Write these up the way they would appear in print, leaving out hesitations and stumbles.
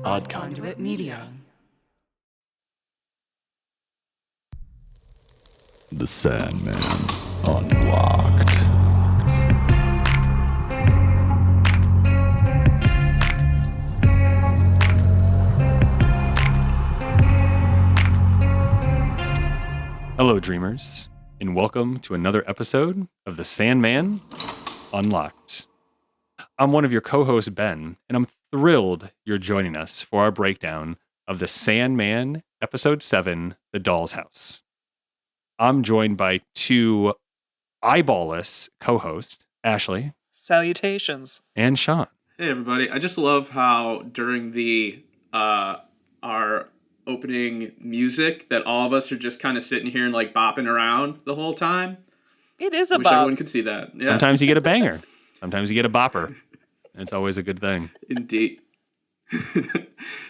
Odd Conduit Media. The Sandman Unlocked. Hello, dreamers, and welcome to another episode of The Sandman Unlocked. I'm one of your co-hosts, Ben, and I'm thrilled you're joining us for our breakdown of The Sandman Episode 7, The Doll's House. I'm joined by two eyeballless co-hosts, Ashley. Salutations. And Sean. Hey everybody! I just love how during the our opening music that all of us are just kind of sitting here and like bopping around the whole time. It is a Wish bop. everyone could see that. Yeah. Sometimes you get a banger. Sometimes you get a bopper. It's always a good thing. Indeed.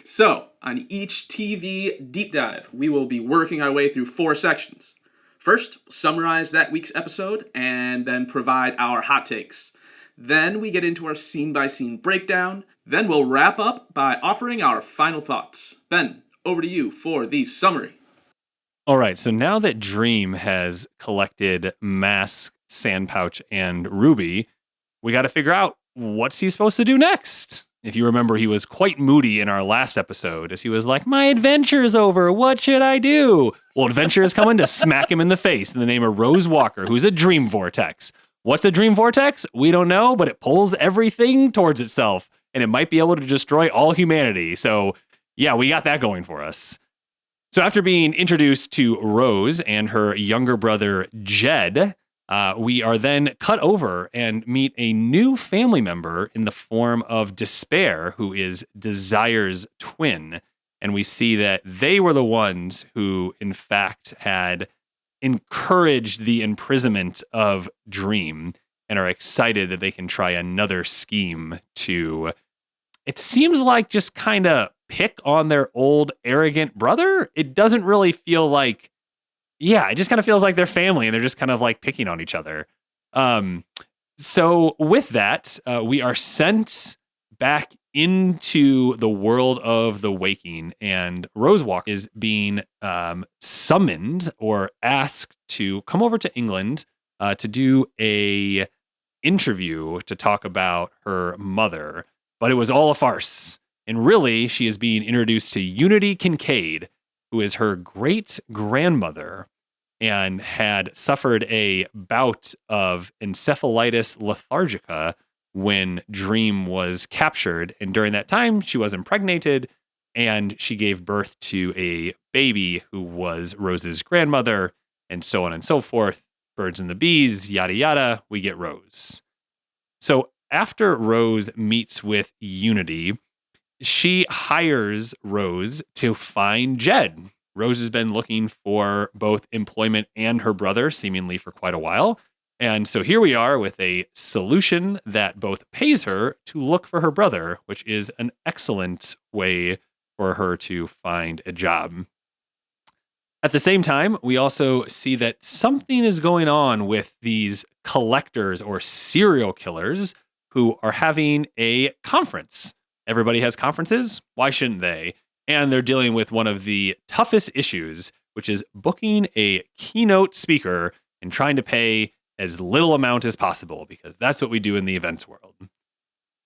So, on each TV deep dive, we will be working our way through 4 sections. First, summarize that week's episode and then provide our hot takes. Then we get into our scene-by-scene breakdown. Then we'll wrap up by offering our final thoughts. Ben, over to you for the summary. All right, so now that Dream has collected Mask, Sandpouch, and Ruby, we got to figure out what's he supposed to do next. If you remember, he was quite moody in our last episode as he was like, my adventure's over. What should I do? Well, adventure is coming to smack him in the face in the name of Rose Walker, who's a dream vortex. What's a dream vortex? We don't know, but it pulls everything towards itself, and it might be able to destroy all humanity. So, yeah, we got that going for us. So after being introduced to Rose and her younger brother, Jed, we are then cut over and meet a new family member in the form of Despair, who is Desire's twin. And we see that they were the ones who, in fact, had encouraged the imprisonment of Dream and are excited that they can try another scheme to, it seems like, just kind of pick on their old arrogant brother. It doesn't really feel like, yeah, it just kind of feels like they're family and they're just kind of like picking on each other. So with that, we are sent back into the world of the waking, and Rosewalk is being summoned or asked to come over to England to do a interview to talk about her mother, but it was all a farce. And really, she is being introduced to Unity Kincaid, who is her great-grandmother and had suffered a bout of encephalitis lethargica when Dream was captured. And during that time, she was impregnated, and she gave birth to a baby who was Rose's grandmother, and so on and so forth. Birds and the bees, yada, yada, we get Rose. So after Rose meets with Unity, she hires Rose to find Jed. Rose has been looking for both employment and her brother, seemingly for quite a while. And so here we are with a solution that both pays her to look for her brother, which is an excellent way for her to find a job. At the same time, we also see that something is going on with these collectors or serial killers who are having a conference. Everybody has conferences. Why shouldn't they? And they're dealing with one of the toughest issues, which is booking a keynote speaker and trying to pay as little amount as possible, because that's what we do in the events world.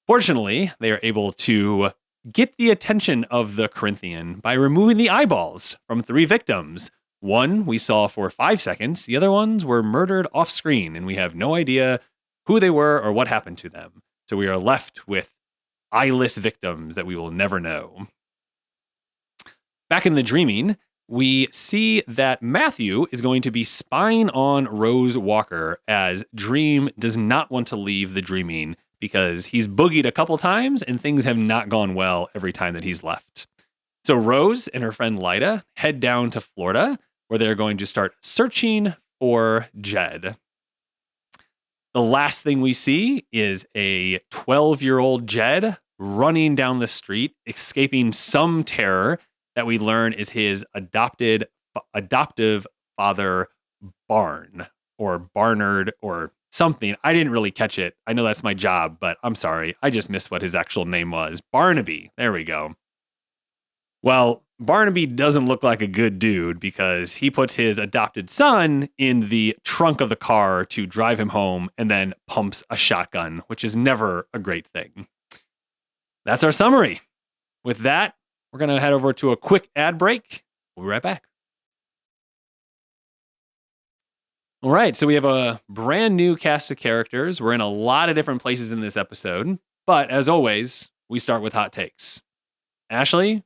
Fortunately, they are able to get the attention of the Corinthian by removing the eyeballs from 3 victims. One we saw for 5 seconds. The other ones were murdered off screen, and we have no idea who they were or what happened to them. So we are left with eyeless victims that we will never know. Back in the dreaming, we see that Matthew is going to be spying on Rose Walker as Dream does not want to leave the dreaming because he's boogied a couple times and things have not gone well every time that he's left. So Rose and her friend Lyda head down to Florida, where they're going to start searching for Jed. The last thing we see is a 12-year-old Jed running down the street, escaping some terror that we learn is his adoptive father, Barn, or Barnard, or something. I didn't really catch it. I know that's my job, but I'm sorry. I just missed what his actual name was. Barnaby. There we go. Well, Barnaby doesn't look like a good dude because he puts his adopted son in the trunk of the car to drive him home and then pumps a shotgun, which is never a great thing. That's our summary. With that, we're going to head over to a quick ad break. We'll be right back. All right, so we have a brand new cast of characters. We're in a lot of different places in this episode, but as always, we start with hot takes. Ashley,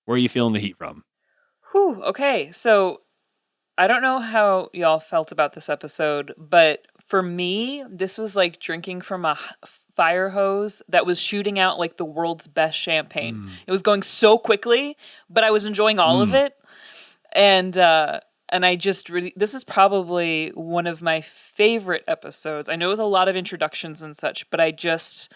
where are you feeling the heat from? Whew, okay, so I don't know how y'all felt about this episode, but for me, this was like drinking from a fire hose that was shooting out like the world's best champagne. It was going so quickly, but I was enjoying all of it. And I just really, this is probably one of my favorite episodes. I know it was a lot of introductions and such, but I just,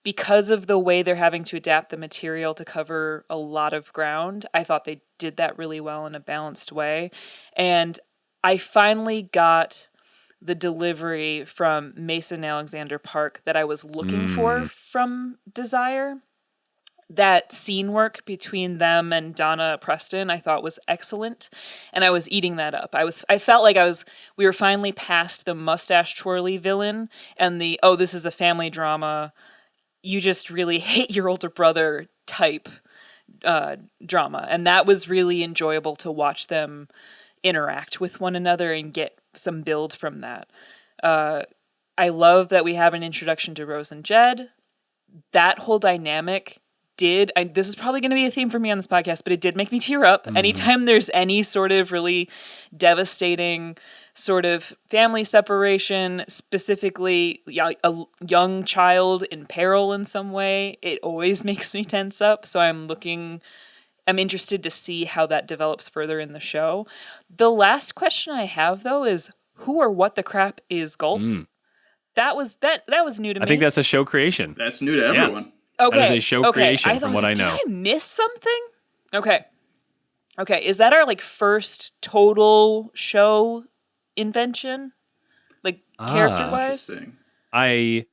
because of the way they're having to adapt the material to cover a lot of ground, I thought they did that really well in a balanced way. And I finally got the delivery from Mason Alexander Park that I was looking for from Desire. That scene work between them and Donna Preston, I thought was excellent, and I was eating that up. I felt like we were finally past the mustache twirly villain and the, oh, this is a family drama, you just really hate your older brother type drama, and that was really enjoyable to watch them interact with one another and get some build from that. I love that we have an introduction to Rose and Jed. That whole dynamic this is probably going to be a theme for me on this podcast, but it did make me tear up. Anytime there's any sort of really devastating sort of family separation, specifically a young child in peril in some way, it always makes me tense up. So I'm interested to see how that develops further in the show. The last question I have though is who or what the crap is Galt? That was new to me. I think that's a show creation. That's new to everyone. Yeah. Okay. That is a show creation from what I know. Did I miss something? Okay. Is that our like first total show invention? Like character wise? Interesting. I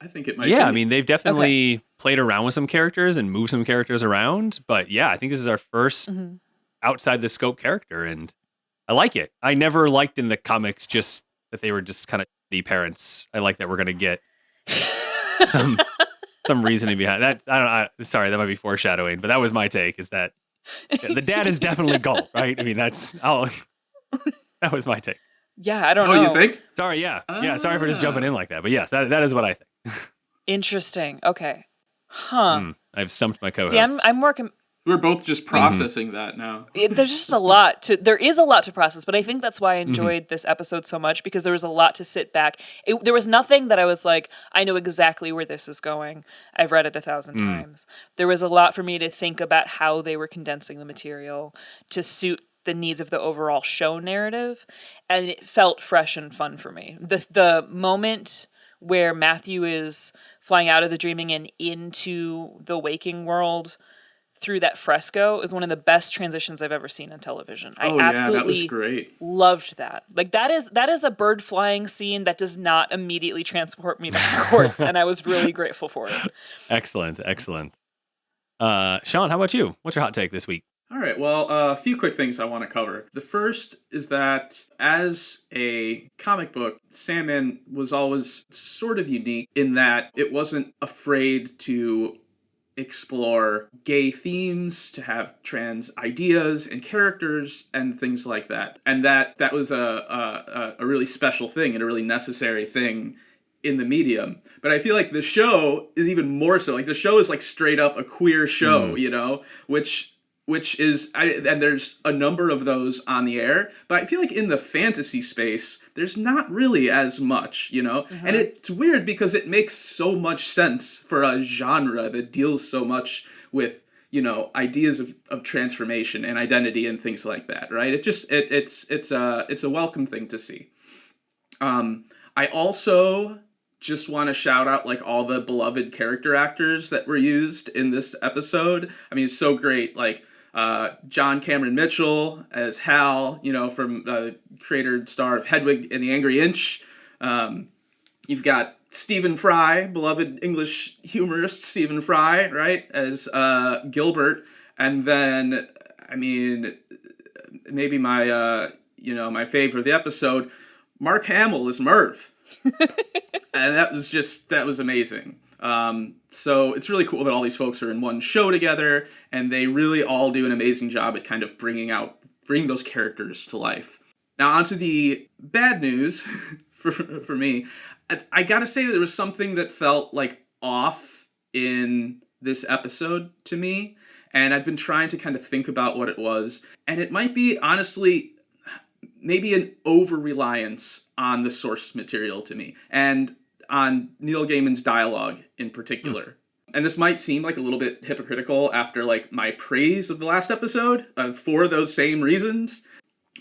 think it might be. I mean, they've definitely played around with some characters and moved some characters around, but yeah, I think this is our first outside the scope character, and I like it. I never liked in the comics just that they were just kind of the parents. I like that we're going to get some reasoning behind that. Sorry, that might be foreshadowing, but that was my take, is that the dad is definitely Galt, right? I mean, that was my take. Yeah, I don't know. Oh, you think? Sorry, yeah. Sorry for just jumping in like that, but yes, that is what I think. Interesting. Okay. Huh. I've stumped my co-host. See, I'm working. We're both just processing that now. There's just there is a lot to process, but I think that's why I enjoyed this episode so much, because there was a lot to sit back. There was nothing that I was like, I know exactly where this is going. I've read it 1,000 times. There was a lot for me to think about how they were condensing the material to suit the needs of the overall show narrative, and it felt fresh and fun for me. The moment where Matthew is flying out of the dreaming and into the waking world through that fresco is one of the best transitions I've ever seen on television. I absolutely that was great. Loved that. Like that is a bird flying scene that does not immediately transport me to Hogwarts, and I was really grateful for it. Excellent. Sean, how about you? What's your hot take this week? All right, well, a few quick things I want to cover. The first is that as a comic book, Sandman was always sort of unique in that it wasn't afraid to explore gay themes, to have trans ideas and characters and things like that. And that was a really special thing and a really necessary thing in the medium. But I feel like the show is even more so. Like the show is like straight up a queer show, you know, which is, and there's a number of those on the air, but I feel like in the fantasy space, there's not really as much, you know? And it's weird because it makes so much sense for a genre that deals so much with, you know, ideas of transformation and identity and things like that, right? It's a welcome thing to see. I also just want to shout out like all the beloved character actors that were used in this episode. I mean, it's so great. Like, John Cameron Mitchell as Hal, you know, from creator star of Hedwig and the Angry Inch. You've got Stephen Fry, beloved English humorist Stephen Fry, right, as Gilbert. And then, I mean, maybe my my favorite of the episode, Mark Hamill is Merv. And that was amazing. So it's really cool that all these folks are in one show together, and they really all do an amazing job at kind of bringing those characters to life. Now, onto the bad news for me. I gotta say that there was something that felt like off in this episode to me, and I've been trying to kind of think about what it was, and it might be, honestly, maybe an over-reliance on the source material to me, and on Neil Gaiman's dialogue in particular. And this might seem like a little bit hypocritical after like my praise of the last episode for those same reasons.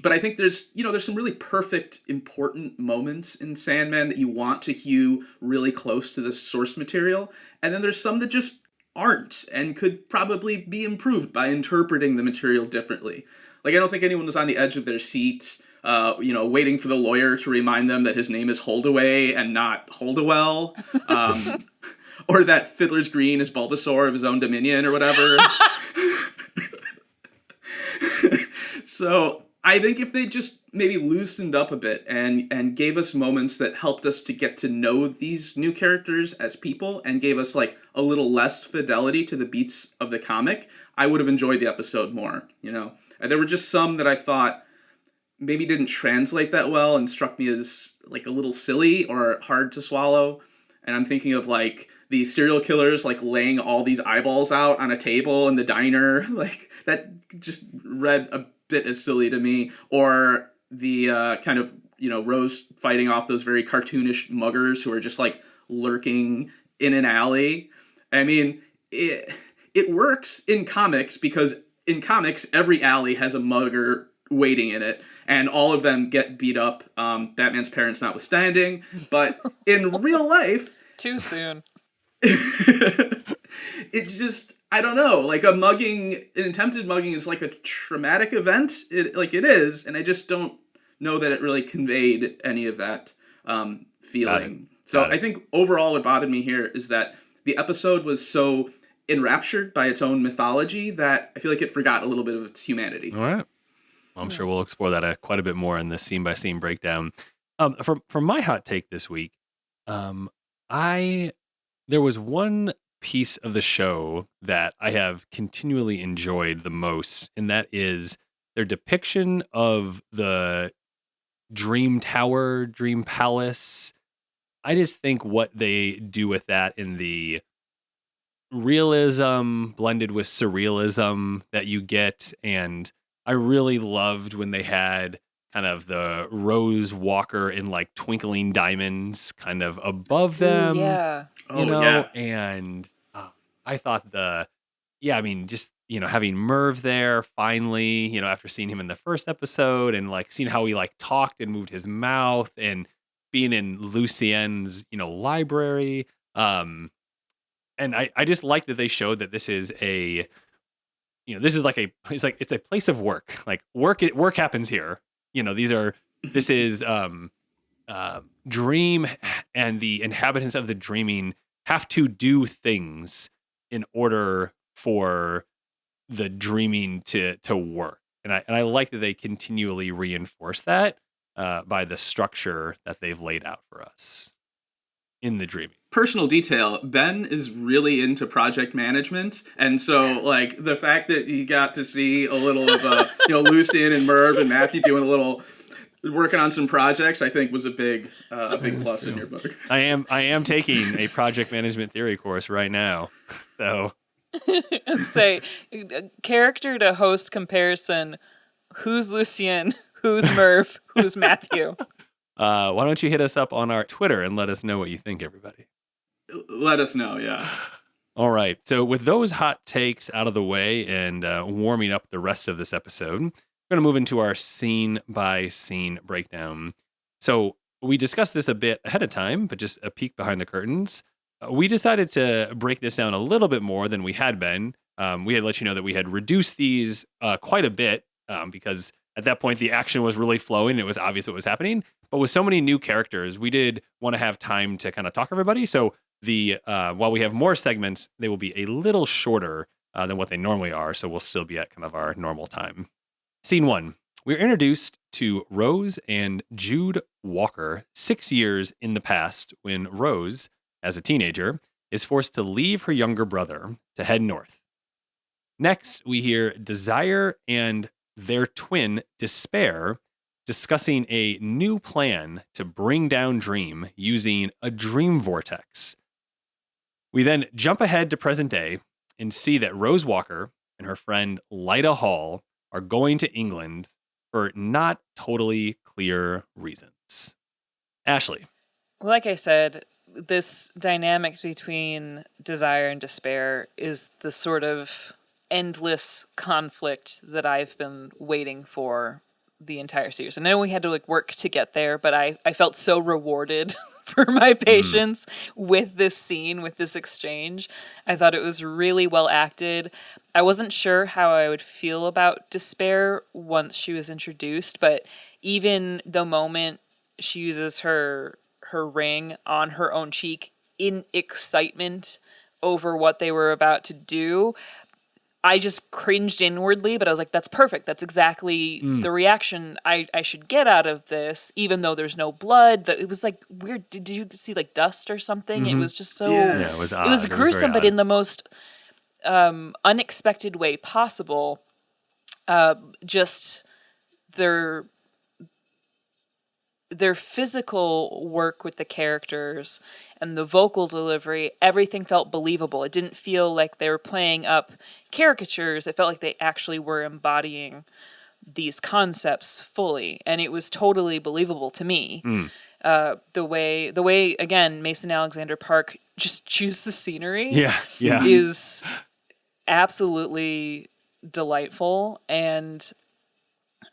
But I think there's some really perfect, important moments in Sandman that you want to hew really close to the source material. And then there's some that just aren't and could probably be improved by interpreting the material differently. Like, I don't think anyone was on the edge of their seat, waiting for the lawyer to remind them that his name is Holdaway and not Holdawell. Or that Fiddler's Green is Bulbasaur of his own dominion or whatever. So I think if they just maybe loosened up a bit and gave us moments that helped us to get to know these new characters as people and gave us like a little less fidelity to the beats of the comic, I would have enjoyed the episode more, And there were just some that I thought maybe didn't translate that well and struck me as like a little silly or hard to swallow. And I'm thinking of like the serial killers like laying all these eyeballs out on a table in the diner. Like that just read a bit as silly to me. Or the kind of, Rose fighting off those very cartoonish muggers who are just like lurking in an alley. I mean, it works in comics because in comics, every alley has a mugger waiting in it, and all of them get beat up, Batman's parents notwithstanding. But in real life... Too soon. It's just, I don't know, like an attempted mugging is like a traumatic event. It is, and I just don't know that it really conveyed any of that feeling. So I think overall what bothered me here is that the episode was so enraptured by its own mythology that I feel like it forgot a little bit of its humanity. All right. Well, I'm sure we'll explore that quite a bit more in the scene-by-scene breakdown. For my hot take this week, there was one piece of the show that I have continually enjoyed the most, and that is their depiction of the Dream Tower, Dream Palace. I just think what they do with that in the realism blended with surrealism that you get, and I really loved when they had kind of the Rose Walker in like twinkling diamonds kind of above them. Ooh, yeah. And I thought just, having Merv there finally, after seeing him in the first episode and like seeing how he like talked and moved his mouth and being in Lucien's, library. And I just like that they showed that this is this is like it's a place of work. Like work happens here. This is Dream, and the inhabitants of the Dreaming have to do things in order for the Dreaming to work. And I like that they continually reinforce that by the structure that they've laid out for us in the Dreaming. Personal detail, Ben is really into project management, and so like the fact that you got to see a little of Lucien and Merv and Matthew doing a little working on some projects, I think was a big plus in your book. I am taking a project management theory course right now. So say character to host comparison, who's Lucien, who's Merv, who's Matthew? Why don't you hit us up on our Twitter and let us know what you think, everybody? Let us know, yeah. All right. So with those hot takes out of the way and warming up the rest of this episode, we're going to move into our scene-by-scene breakdown. So we discussed this a bit ahead of time, but just a peek behind the curtains. We decided to break this down a little bit more than we had been. We had let you know that we had reduced these quite a bit because at that point the action was really flowing. It was obvious what was happening. But with so many new characters, we did want to have time to kind of talk everybody. So while we have more segments, they will be a little shorter than what they normally are. So we'll still be at kind of our normal time. Scene 1. We're introduced to Rose and Jude Walker 6 years in the past when Rose, as a teenager, is forced to leave her younger brother to head north. Next, we hear Desire and their twin, Despair, discussing a new plan to bring down Dream using a dream vortex. We then jump ahead to present day and see that Rose Walker and her friend Lyda Hall are going to England for not totally clear reasons. Ashley. Well, like I said, this dynamic between Desire and Despair is the sort of endless conflict that I've been waiting for the entire series. I know we had to work to get there, but I felt so rewarded for my patience with this scene, with this exchange. I thought it was really well acted. I wasn't sure how I would feel about Despair once she was introduced, but even the moment she uses her ring on her own cheek in excitement over what they were about to do, I just cringed inwardly, but I was like, that's perfect. That's exactly the reaction I should get out of this, even though there's no blood. It was weird. Did you see dust or something? It was just so... Yeah, it was odd. It was gruesome, but odd. in the most unexpected way possible. Just their physical work with the characters and the vocal delivery, everything felt believable. It didn't feel like they were playing up caricatures. It felt like they actually were embodying these concepts fully, and it was totally believable to me. The way again, Mason Alexander Park just chooses the scenery is absolutely delightful, and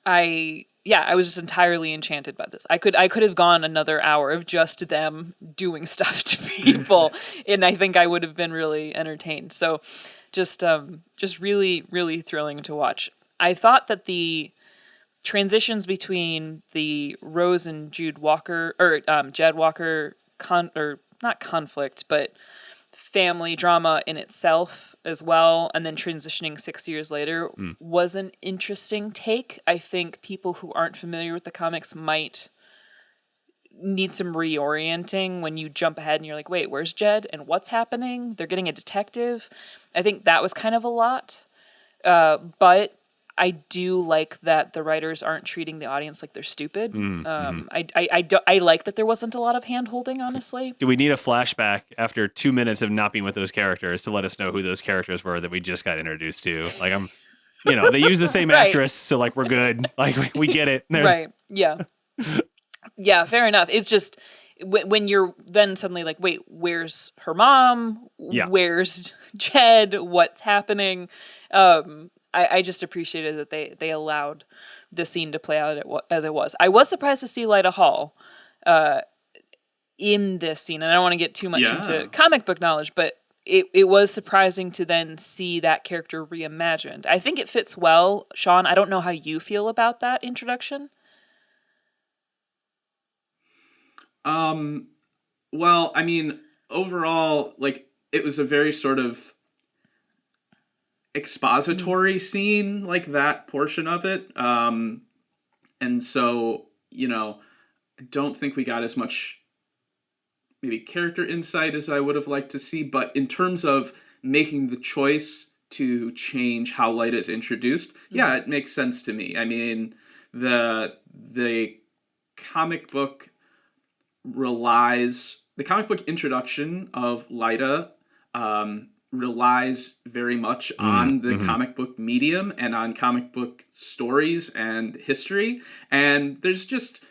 I was just entirely enchanted by this. I could have gone another hour of just them doing stuff to people, and I think I would have been really entertained. So, just really, really thrilling to watch. I thought that the transitions between the Rose and Jude Walker or Jed Walker not conflict, but family drama in itself as well, and then transitioning 6 years later was an interesting take. I think people who aren't familiar with the comics might need some reorienting when you jump ahead and you're like, wait, where's Jed and what's happening? They're getting a detective. I think that was kind of a lot. But I do like that the writers aren't treating the audience like they're stupid. I like that there wasn't a lot of hand-holding, honestly. Do we need a flashback after 2 minutes of not being with those characters to let us know who those characters were that we just got introduced to? They use the same actress, so we're good. We get it. Right. Yeah. Yeah, fair enough. It's just when you're then suddenly like, wait, where's her mom? Yeah. Where's Jed? What's happening? I just appreciated that they allowed the scene to play out as it was. I was surprised to see Lyda Hall in this scene, and I don't want to get too much into comic book knowledge, but it was surprising to then see that character reimagined. I think it fits well. Sean, I don't know how you feel about that introduction. Well, I mean, overall, it was a very sort of expository scene, that portion of it. And so, I don't think we got as much maybe character insight as I would have liked to see, but in terms of making the choice to change how Lyta is introduced, it makes sense to me. I mean, the comic book introduction of Lyta relies very much on the comic book medium and on comic book stories and history. And there's just,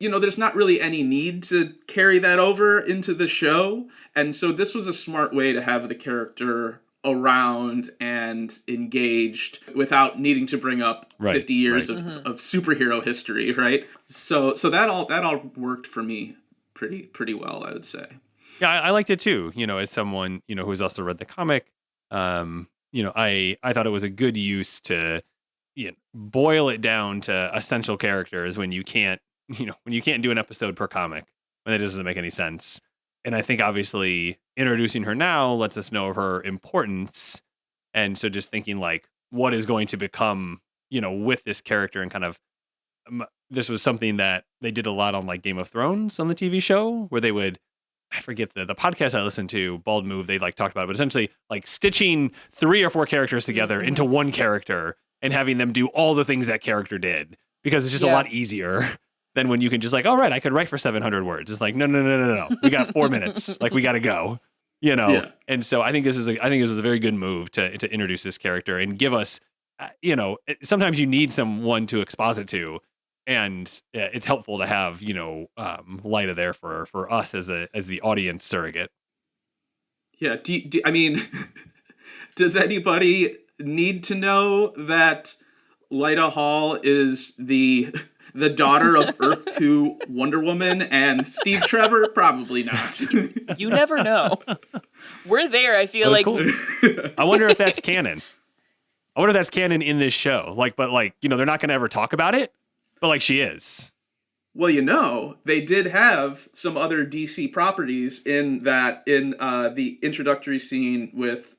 there's not really any need to carry that over into the show. And so this was a smart way to have the character around and engaged without needing to bring up 50 years of superhero history, right? So that all worked for me pretty well, I would say. Yeah, I liked it too. As someone, who's also read the comic, I thought it was a good use to boil it down to essential characters when you can't do an episode per comic, when it doesn't make any sense. And I think obviously introducing her now lets us know of her importance And so just thinking like, what is going to become, with this character, and kind of, this was something that they did a lot on like Game of Thrones on the TV show, where they would, I forget the podcast I listened to, Bald Move, they like talked about it, but essentially like stitching 3 or 4 characters together into one character and having them do all the things that character did, because it's just a lot easier than when you can just like, all right, I could write for 700 words. It's like, no. We got 4 minutes. Like we got to go, Yeah. And so I think this was a very good move to introduce this character and give us, sometimes you need someone to exposit to. And it's helpful to have, Lyta there for us as the audience surrogate. Yeah. I mean, does anybody need to know that Lyta Hall is the daughter of Earth 2 Wonder Woman and Steve Trevor? Probably not. You never know. We're there. I feel like. Cool. I wonder if that's canon. I wonder if that's canon in this show. Like, but like, they're not going to ever talk about it. But like she is. Well, they did have some other DC properties in the introductory scene with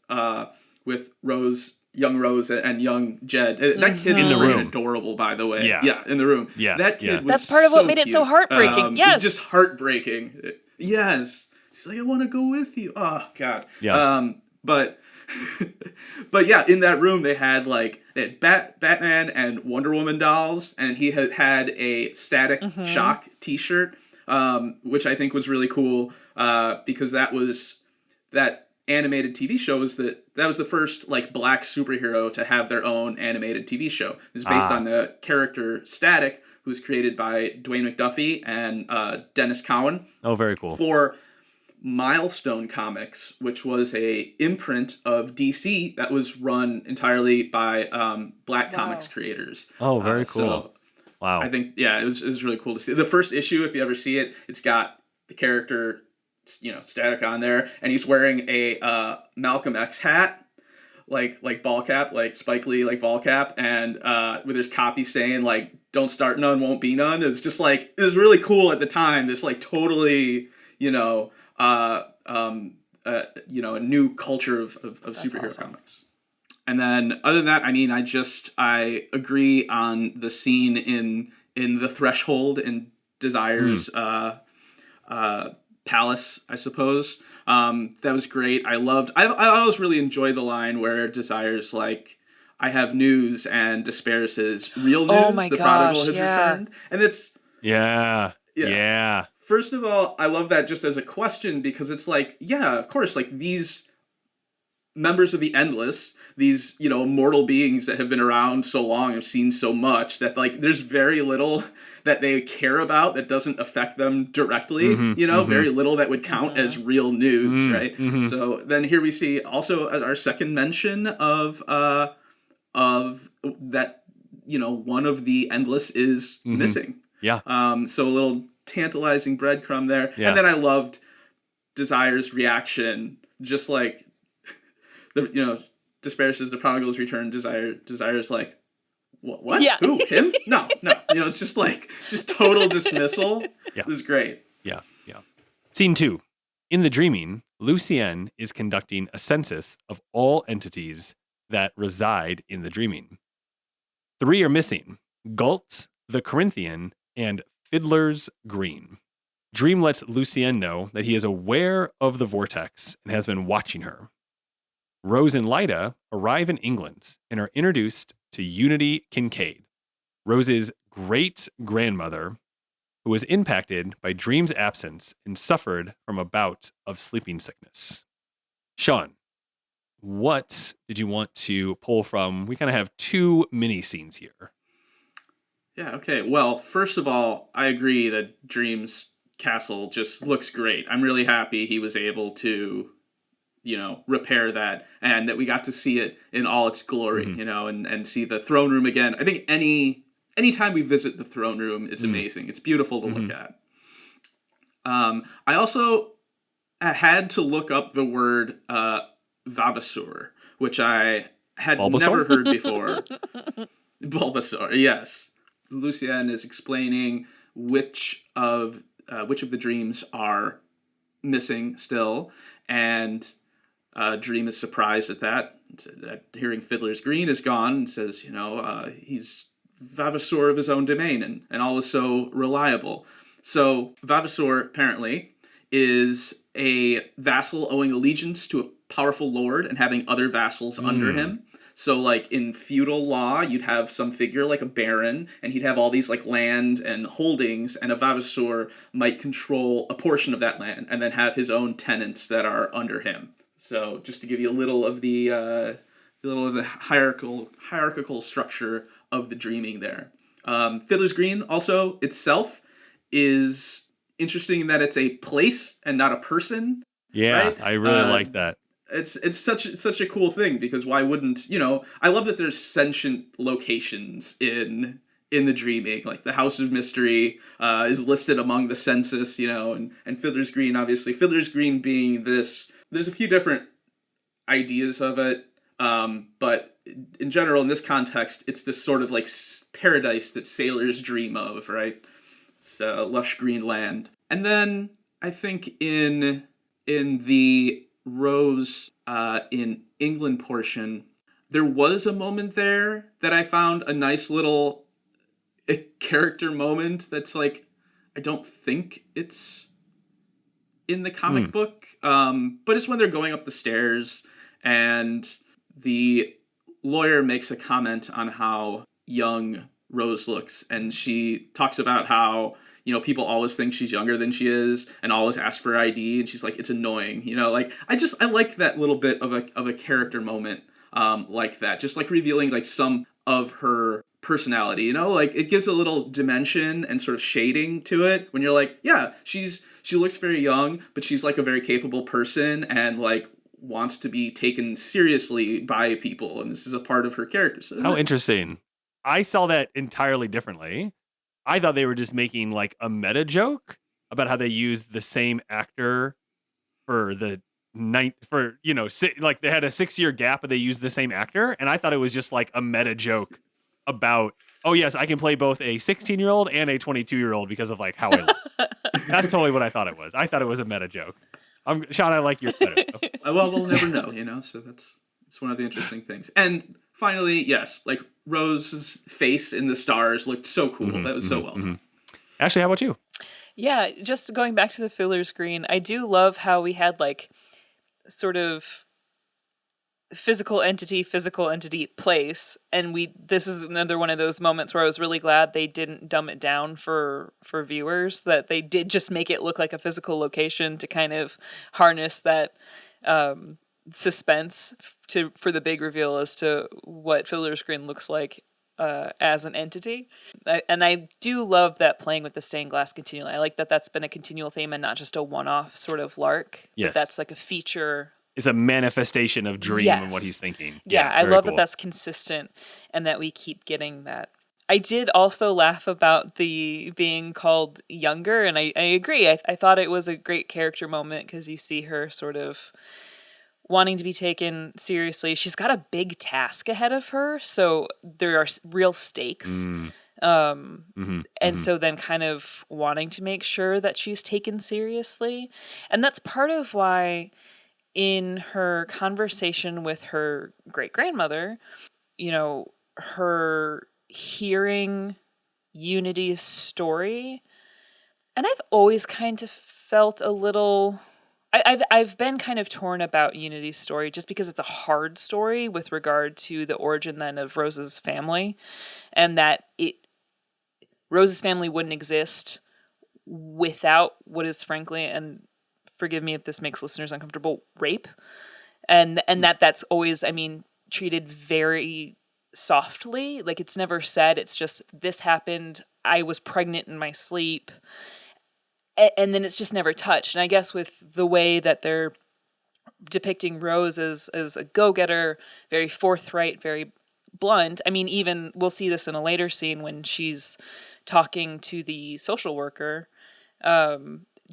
Rose, young Rose and young Jed. That kid is freaking adorable, by the way. Yeah, in the room. Yeah, that kid was That's part of what so made it so cute. heartbreaking. Yes, it was just heartbreaking. Yes, it's like I want to go with you. Oh God. Yeah. But yeah, in that room they had Batman and Wonder Woman dolls, and he had a Static Shock T-shirt, which I think was really cool because that animated TV show that was the first black superhero to have their own animated TV show. It's based on the character Static, who was created by Dwayne McDuffie and Dennis Cowan. Oh, very cool. For Milestone Comics, which was a imprint of DC that was run entirely by black comics creators. Oh, very cool. So wow. I think, it was really cool to see. The first issue, if you ever see it, it's got the character, Static on there, and he's wearing a Malcolm X hat, like ball cap, like Spike Lee, ball cap, and with his copy saying "Don't start none, won't be none." It's just it was really cool at the time. This totally, a new culture of superhero comics. And then other than that, I mean, I agree on the scene in the Threshold in Desire's palace, I suppose. That was great. I always really enjoy the line where Desire's like, I have news, and Despair says, real news, prodigal has returned. And it's... Yeah. First of all, I love that just as a question, because it's of course, these members of the Endless, these, immortal beings that have been around so long, have seen so much, that there's very little that they care about that doesn't affect them directly, very little that would count as real news, right? So then here we see also as our second mention of that, one of the Endless is missing. Yeah. So a little tantalizing breadcrumb there. Yeah. And then I loved Desire's reaction, just Despair says the prodigal's return. Desire's like, what? Yeah. Who? Him? No. It's just total dismissal. Yeah. This is great. Yeah. Scene 2. In the Dreaming, Lucienne is conducting a census of all entities that reside in the Dreaming. 3 are missing: Galt, the Corinthian, and Fiddler's Green. Dream lets Lucienne know that he is aware of the vortex and has been watching her. Rose and Lyta arrive in England and are introduced to Unity Kincaid, Rose's great-grandmother, who was impacted by Dream's absence and suffered from a bout of sleeping sickness. Sean, what did you want to pull from? We kind of have 2 mini scenes here. Yeah, okay. Well, first of all, I agree that Dream's castle just looks great. I'm really happy he was able to, repair that, and that we got to see it in all its glory, and see the throne room again. I think anytime we visit the throne room, it's amazing. It's beautiful to look at. I also had to look up the word Vavasour, which I had never heard before. Bulbasaur, yes. Lucienne is explaining which of the dreams are missing still, and Dream is surprised at that. Hearing Fiddler's Green is gone, and says, he's Vavasor of his own domain, and all is so reliable. So Vavasor, apparently, is a vassal owing allegiance to a powerful lord and having other vassals under him. So, like, in feudal law, you'd have some figure like a baron, and he'd have all these, like, land and holdings, and a Vavasor might control a portion of that land and then have his own tenants that are under him. So, just to give you a little of the hierarchical structure of the dreaming there. Fiddler's Green also itself is interesting in that it's a place and not a person. Yeah, right? I really like that. It's such a cool thing, because why wouldn't, I love that there's sentient locations in the dreaming. Like the House of Mystery is listed among the census, and Fiddler's Green, obviously. Fiddler's Green being this, there's a few different ideas of it, but in general, in this context, it's this sort of like paradise that sailors dream of, right? It's lush green land. And then I think in the Rose in England portion, there was a moment there that I found a nice little character moment that's like, I don't think it's in the comic book, but it's when they're going up the stairs and the lawyer makes a comment on how young Rose looks, and she talks about how people always think she's younger than she is and always ask for her ID, and she's like, it's annoying, like, I like that little bit of a character moment, like that, just like revealing like some of her personality, like it gives a little dimension and sort of shading to it when you're like, yeah, she looks very young, but she's like a very capable person and like wants to be taken seriously by people, and this is a part of her character. So how interesting. I saw that entirely differently. I thought they were just making like a meta joke about how they used the same actor for like they had a 6-year gap, but they used the same actor. And I thought it was just like a meta joke about, oh yes, I can play both a 16-year-old and a 22-year-old because of like how I look. That's totally what I thought it was. I thought it was a meta joke. Sean, I like your better. Well, we'll never know, so that's one of the interesting things. And finally, yes, like Rose's face in the stars looked so cool. That was so well done. Ashley, how about you? Yeah, just going back to the Fiddler's Green, I do love how we had like sort of physical entity place, and this is another one of those moments where I was really glad they didn't dumb it down for viewers, that they did just make it look like a physical location to kind of harness that suspense for the big reveal as to what Fiddler's Green looks like as an entity. And I do love that playing with the stained glass continually. I like that that's been a continual theme and not just a one-off sort of lark. Yes. That's like a feature. It's a manifestation of Dream and what he's thinking. Yeah, I love that that's consistent and that we keep getting that. I did also laugh about the being called younger, and I agree. I thought it was a great character moment because you see her sort of wanting to be taken seriously. She's got a big task ahead of her, so there are real stakes. So then kind of wanting to make sure that she's taken seriously. And that's part of why in her conversation with her great-grandmother, her hearing Unity's story, and I've always kind of felt a little... I've been kind of torn about Unity's story just because it's a hard story with regard to the origin then of Rose's family, and that Rose's family wouldn't exist without what is frankly, and forgive me if this makes listeners uncomfortable, rape, and that's always, treated very softly. Like, it's never said, it's just, this happened, I was pregnant in my sleep, and then it's just never touched. And I guess with the way that they're depicting Rose as a go-getter, very forthright, very blunt. Even we'll see this in a later scene when she's talking to the social worker.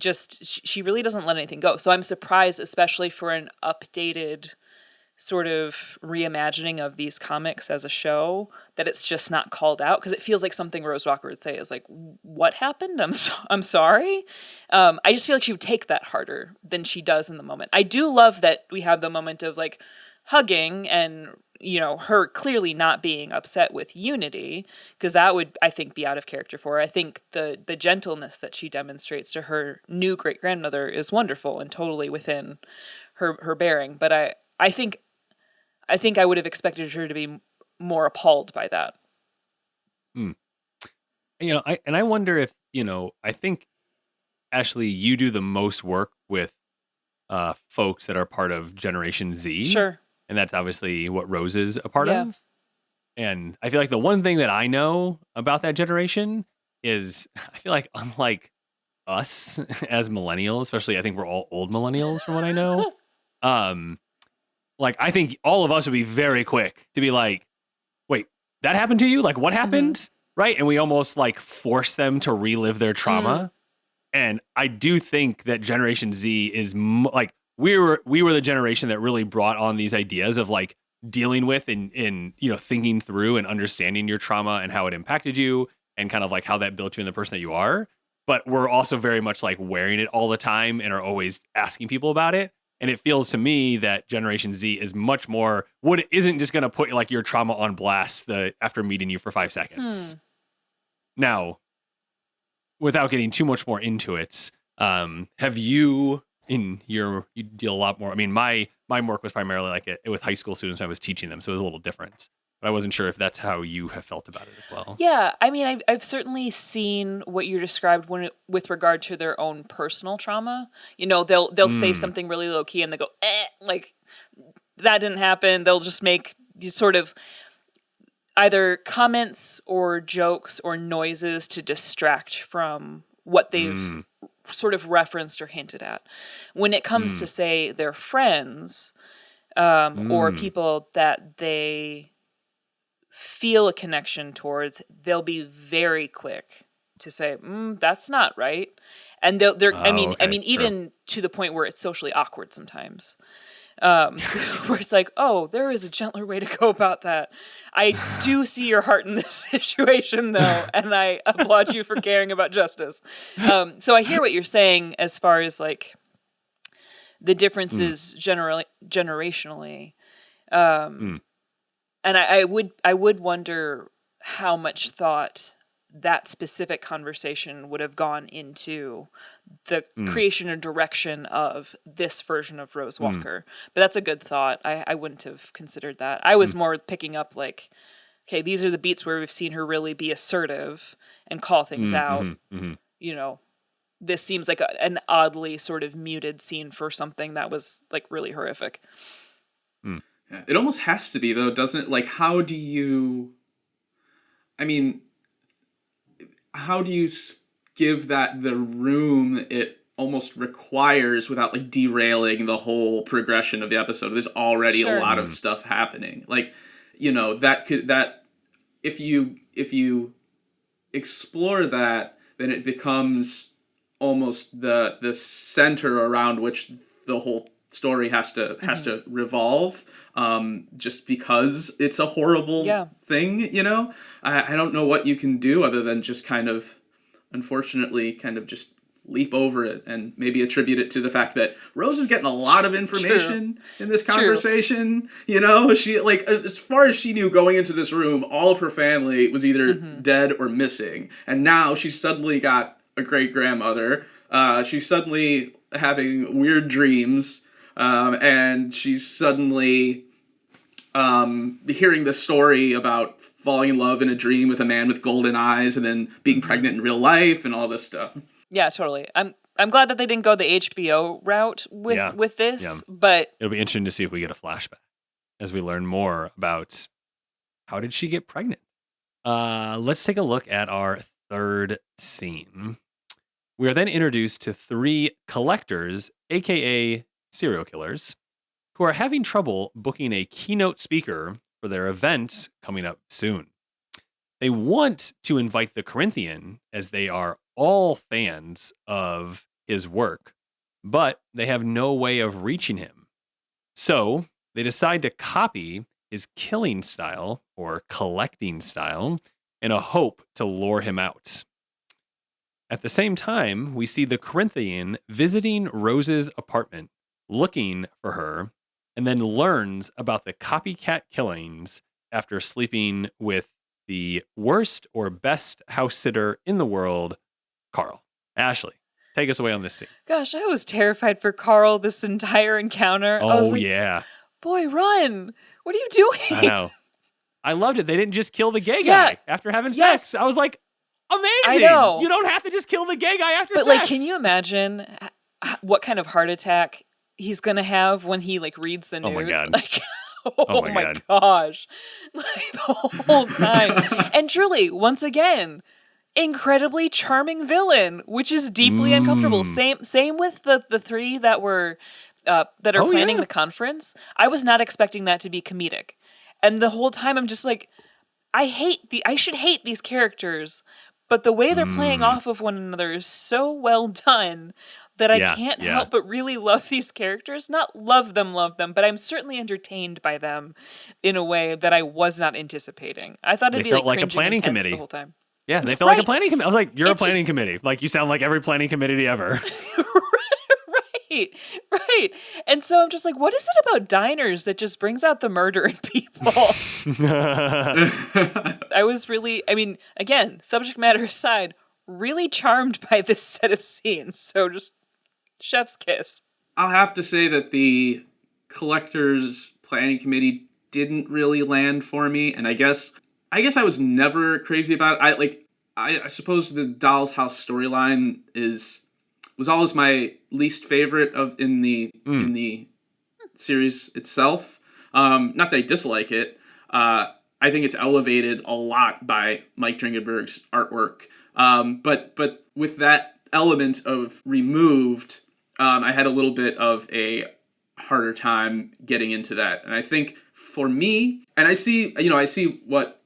She really doesn't let anything go. So I'm surprised, especially for an updated sort of reimagining of these comics as a show, that it's just not called out, because it feels like something Rose Walker would say is like, what happened? I'm sorry. I just feel like she would take that harder than she does in the moment. I do love that we have the moment of like, hugging and, her clearly not being upset with Unity, because that would, I think, be out of character for her. I think the gentleness that she demonstrates to her new great-grandmother is wonderful and totally within her bearing. But I think I would have expected her to be more appalled by that. I wonder if, I think, Ashley, you do the most work with folks that are part of Generation Z. Sure. And that's obviously what Rose is a part Yeah. of. And I feel like the one thing that I know about that generation is I feel like unlike us as millennials, especially I think we're all old millennials from what I know. Like I think all of us would be very quick to be like, wait, that happened to you? Like what happened? Right? And we almost like force them to relive their trauma. And I do think that Generation Z is like we were the generation that really brought on these ideas of like dealing with and thinking through and understanding your trauma and how it impacted you and kind of like how that built you in the person that you are. But we're also very much like wearing it all the time and are always asking people about it. And it feels to me that Generation Z is much more isn't just going to put like your trauma on blast after meeting you for 5 seconds. Now, without getting too much more into it, have you you deal a lot more? I mean, my work was primarily like with high school students when I was teaching them, so it was a little different. But I wasn't sure if that's how you have felt about it as well. Yeah, I mean, I've certainly seen what you described with regard to their own personal trauma. They'll say something really low key and they go, like that didn't happen. They'll just make sort of either comments or jokes or noises to distract from what they've sort of referenced or hinted at. When it comes to, say, their friends or people that they feel a connection towards, they'll be very quick to say, that's not right. And they're I mean, even to the point where it's socially awkward sometimes. Where it's like, oh, there is a gentler way to go about that. I do see your heart in this situation, though, and I applaud you for caring about justice. So I hear what you're saying as far as like the differences generationally, and I would wonder how much thought that specific conversation would have gone into the creation and direction of this version of Rose Walker. But that's a good thought. I wouldn't have considered that. I was more picking up like, okay, these are the beats where we've seen her really be assertive and call things out. This seems like an oddly sort of muted scene for something that was like really horrific. It almost has to be, though, doesn't it? Like, how do you give that the room it almost requires without like derailing the whole progression of the episode? There's already a lot of stuff happening. Like, that if you explore that, then it becomes almost the center around which the whole story has to revolve, just because it's a horrible thing. I don't know what you can do other than just kind of, unfortunately, kind of just leap over it and maybe attribute it to the fact that Rose is getting a lot of information in this conversation. She, like, as far as she knew going into this room, all of her family was either dead or missing, and now she's suddenly got a great grandmother. She's suddenly having weird dreams. And she's suddenly hearing this story about falling in love in a dream with a man with golden eyes and then being pregnant in real life and all this stuff. Yeah, totally. I'm glad that they didn't go the HBO route with this, but it'll be interesting to see if we get a flashback as we learn more about how did she get pregnant. Let's take a look at our third scene. We are then introduced to 3 collectors, aka serial killers, who are having trouble booking a keynote speaker for their event coming up soon. They want to invite the Corinthian, as they are all fans of his work, but they have no way of reaching him. So they decide to copy his killing style or collecting style in a hope to lure him out. At the same time, we see the Corinthian visiting Rose's apartment, looking for her and then learns about the copycat killings after sleeping with the worst or best house sitter in the world, Carl. Ashley, take us away on this scene. Gosh, I was terrified for Carl this entire encounter. I was Oh, like, yeah. boy, run. What are you doing? I know. I loved it. They didn't just kill the gay Yeah. guy after having Yes. sex. I was like, amazing. I know. You don't have to just kill the gay guy after But sex. like, can you imagine what kind of heart attack he's gonna have when he like reads the news? Oh my God. Like, Oh my God. gosh, like the whole time. And truly, once again, incredibly charming villain, which is deeply uncomfortable. Same with the three that were that are planning the conference. I was not expecting that to be comedic, and the whole time I'm just like, I should hate these characters, but the way they're playing off of one another is so well done that I can't help but really love these characters. Not love them, but I'm certainly entertained by them in a way that I was not anticipating. I thought it'd be like a planning committee the whole time. Yeah, they felt like a planning committee. I was like, you're a planning committee. Like, you sound like every planning committee ever. Right. And so I'm just like, what is it about diners that just brings out the murder in people? I was really, again, subject matter aside, really charmed by this set of scenes. So just chef's kiss. I'll have to say that the collector's planning committee didn't really land for me, and I guess I was never crazy about it. I suppose the Doll's House storyline was always my least favorite in the series itself. Not that I dislike it. I think it's elevated a lot by Mike Dringenberg's artwork. But with that element of removed, I had a little bit of a harder time getting into that. And I think for me, and I see what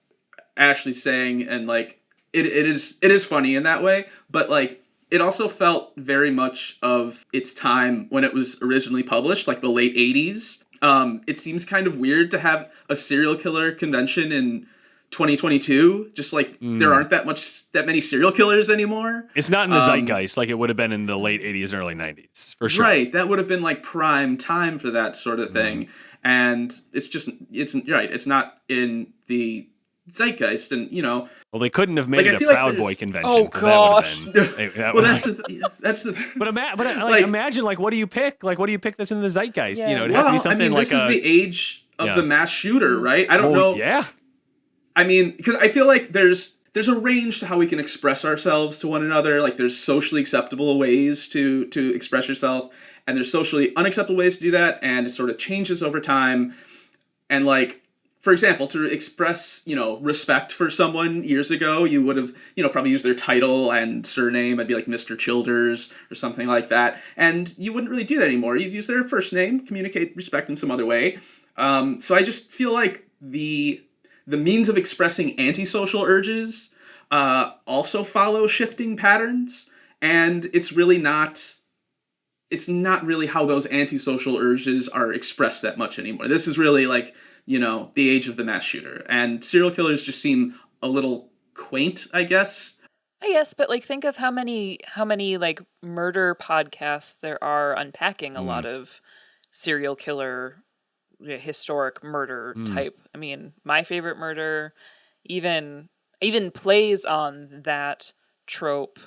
Ashley's saying, and like it is funny in that way, but like it also felt very much of its time when it was originally published, like the late 80s. It seems kind of weird to have a serial killer convention in 2022. Just like there aren't that many serial killers anymore. It's not in the zeitgeist like it would have been in the late 80s and early 90s, for sure. Right, that would have been like prime time for that sort of thing. And it's not in the zeitgeist, and well, they couldn't have made it a Proud Boy convention. Oh gosh. Well, that's the but imagine like, what do you pick that's in the zeitgeist? Yeah. It'd have to be something this is the age of the mass shooter, right? I don't know. Yeah. Because I feel like there's a range to how we can express ourselves to one another. Like there's socially acceptable ways to express yourself, and there's socially unacceptable ways to do that, and it sort of changes over time. And like, for example, to express, respect for someone years ago, you would have, probably used their title and surname. I'd be like Mr. Childers or something like that. And you wouldn't really do that anymore. You'd use their first name, communicate respect in some other way. So I just feel like the means of expressing antisocial urges also follow shifting patterns. And it's not really how those antisocial urges are expressed that much anymore. This is really like, the age of the mass shooter. And serial killers just seem a little quaint, I guess. Yes, but like think of how many like murder podcasts there are unpacking a lot of serial killer historic murder type. I mean, My Favorite Murder even plays on that trope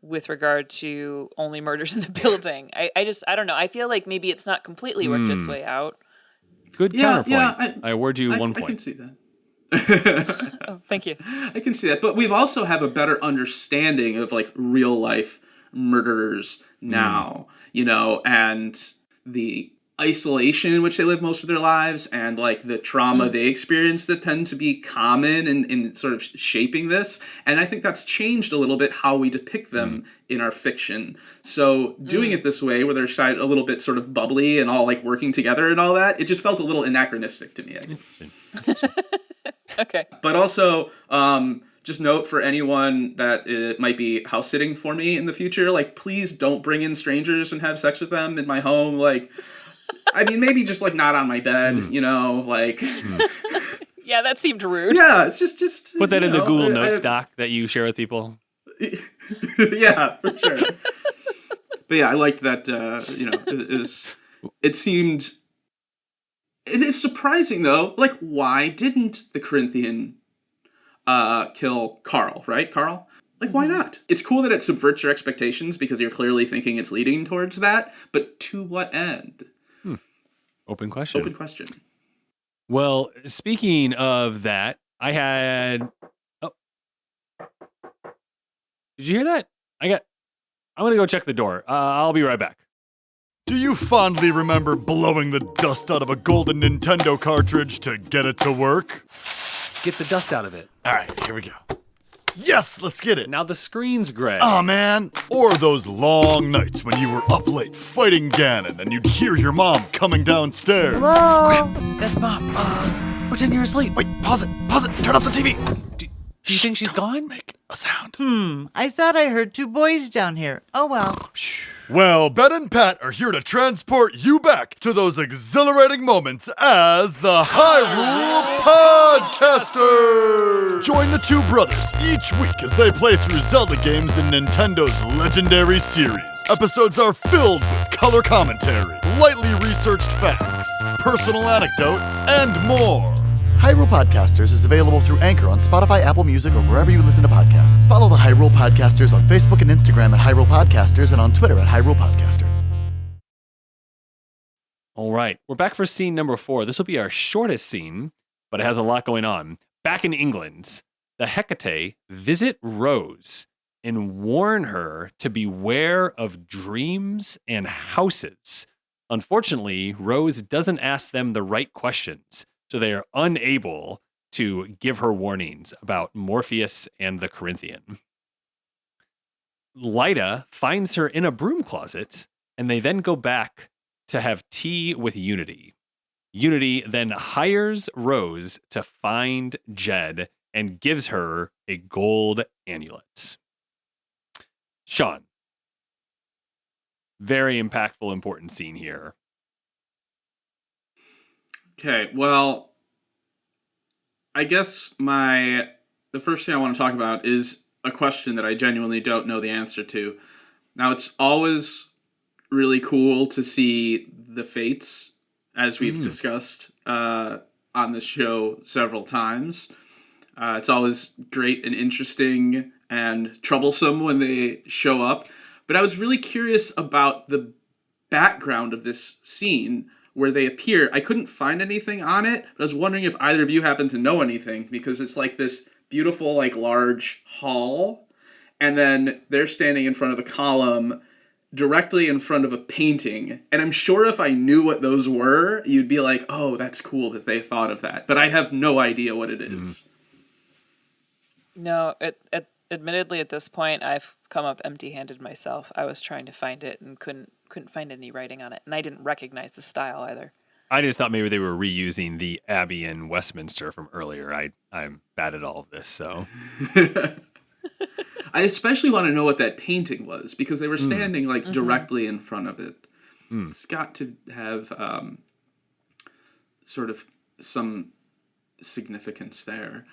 with regard to only murders in the building. I don't know. I feel like maybe it's not completely worked its way out. Good counterpoint. I award you 1 point. I can see that. Oh, thank you. I can see that. But we've also have a better understanding of like real life murderers now, and the isolation in which they live most of their lives, and like the trauma they experience that tend to be common in sort of shaping this. And I think that's changed a little bit how we depict them in our fiction. So doing it this way, where they're a little bit sort of bubbly and all like working together and all that, it just felt a little anachronistic to me, I guess. Okay. But also, just note for anyone that it might be house sitting for me in the future, like please don't bring in strangers and have sex with them in my home. Like, I mean, maybe just like not on my bed, like. Yeah, that seemed rude. Yeah, it's just put that in the Google Notes doc that you share with people. Yeah, for sure. But yeah, I liked that. It seemed It is surprising, though. Like, why didn't the Corinthian kill Carl, right? Carl? Like, why not? It's cool that it subverts your expectations because you're clearly thinking it's leading towards that, but to what end? Open question. Open question. Well, speaking of that, I had... Oh. Did you hear that? I'm going to go check the door. I'll be right back. Do you fondly remember blowing the dust out of a golden Nintendo cartridge to get it to work? Get the dust out of it. All right, here we go. Yes, let's get it. Now the screen's gray. Aw, man. Or those long nights when you were up late fighting Ganon and you'd hear your mom coming downstairs. Hello? That's Mom. Pretend you're asleep. Wait, pause it, turn off the TV. Do you think she's gone? Make a sound. I thought I heard two boys down here. Oh well. Well, Ben and Pat are here to transport you back to those exhilarating moments as the Hyrule Podcasters! Join the two brothers each week as they play through Zelda games in Nintendo's legendary series. Episodes are filled with color commentary, lightly researched facts, personal anecdotes, and more. Hyrule Podcasters is available through Anchor on Spotify, Apple Music, or wherever you listen to podcasts. Follow the Hyrule Podcasters on Facebook and Instagram at Hyrule Podcasters and on Twitter at Hyrule Podcaster. All right, we're back for scene number 4. This will be our shortest scene, but it has a lot going on. Back in England, the Hecate visit Rose and warn her to beware of dreams and houses. Unfortunately, Rose doesn't ask them the right questions, so they are unable to give her warnings about Morpheus and the Corinthian. Lyda finds her in a broom closet, and they then go back to have tea with Unity. Unity then hires Rose to find Jed and gives her a gold amulet. Sean. Very impactful, important scene here. Okay, well, I guess the first thing I want to talk about is a question that I genuinely don't know the answer to. Now, it's always really cool to see the fates, as we've discussed on the show several times. It's always great and interesting and troublesome when they show up. But I was really curious about the background of this scene where they appear. I couldn't find anything on it, but I was wondering if either of you happen to know anything, because it's like this beautiful, like, large hall, and then they're standing in front of a column directly in front of a painting. And I'm sure if I knew what those were, you'd be like, oh, that's cool that they thought of that. But I have no idea what it is. No, admittedly, at this point, I've come up empty-handed myself. I was trying to find it and couldn't find any writing on it, and I didn't recognize the style either. I just thought maybe they were reusing the Abbey in Westminster from earlier. I'm bad at all of this, so. I especially want to know what that painting was, because they were standing like directly in front of it. It's got to have sort of some significance there.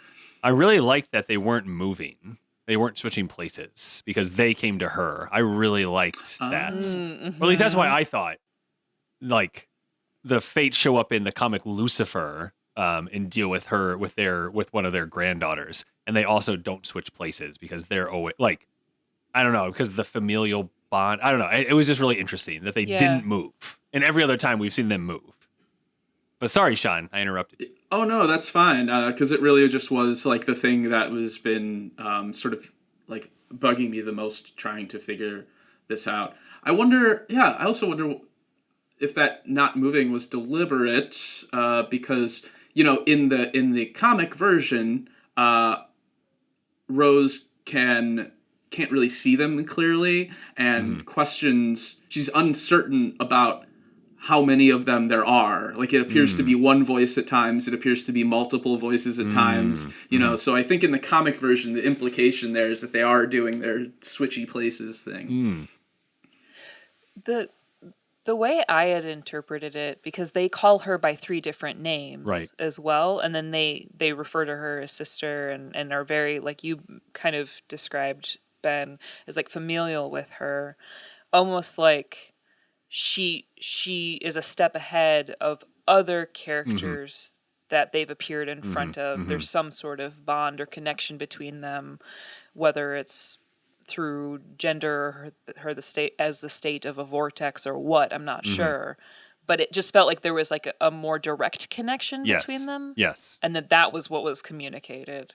I really liked that they weren't moving. They weren't switching places because they came to her. I really liked that. Or at least that's why I thought, like, the fates show up in the comic Lucifer and deal with her with one of their granddaughters, and they also don't switch places because they're always like, I don't know, because of the familial bond. I don't know. It was just really interesting that they didn't move, and every other time we've seen them move. But sorry, Sean, I interrupted. Oh, no, that's fine, because it really just was like the thing that was been sort of like bugging me the most, trying to figure this out. I also wonder if that not moving was deliberate, because, you know, in the comic version, Rose can't really see them clearly, and questions, she's uncertain about how many of them there are. Like, it appears to be one voice at times, it appears to be multiple voices at times, you know, so I think in the comic version, the implication there is that they are doing their switchy places thing. The way I had interpreted it, because they call her by 3 different names as well, and then they refer to her as sister and are very, like you kind of described, Ben, as like familial with her, almost like she is a step ahead of other characters that they've appeared in front of. There's some sort of bond or connection between them, whether it's through gender or her the state as the state of a vortex or what, I'm not sure. But it just felt like there was like a more direct connection between them. Yes. And that was what was communicated,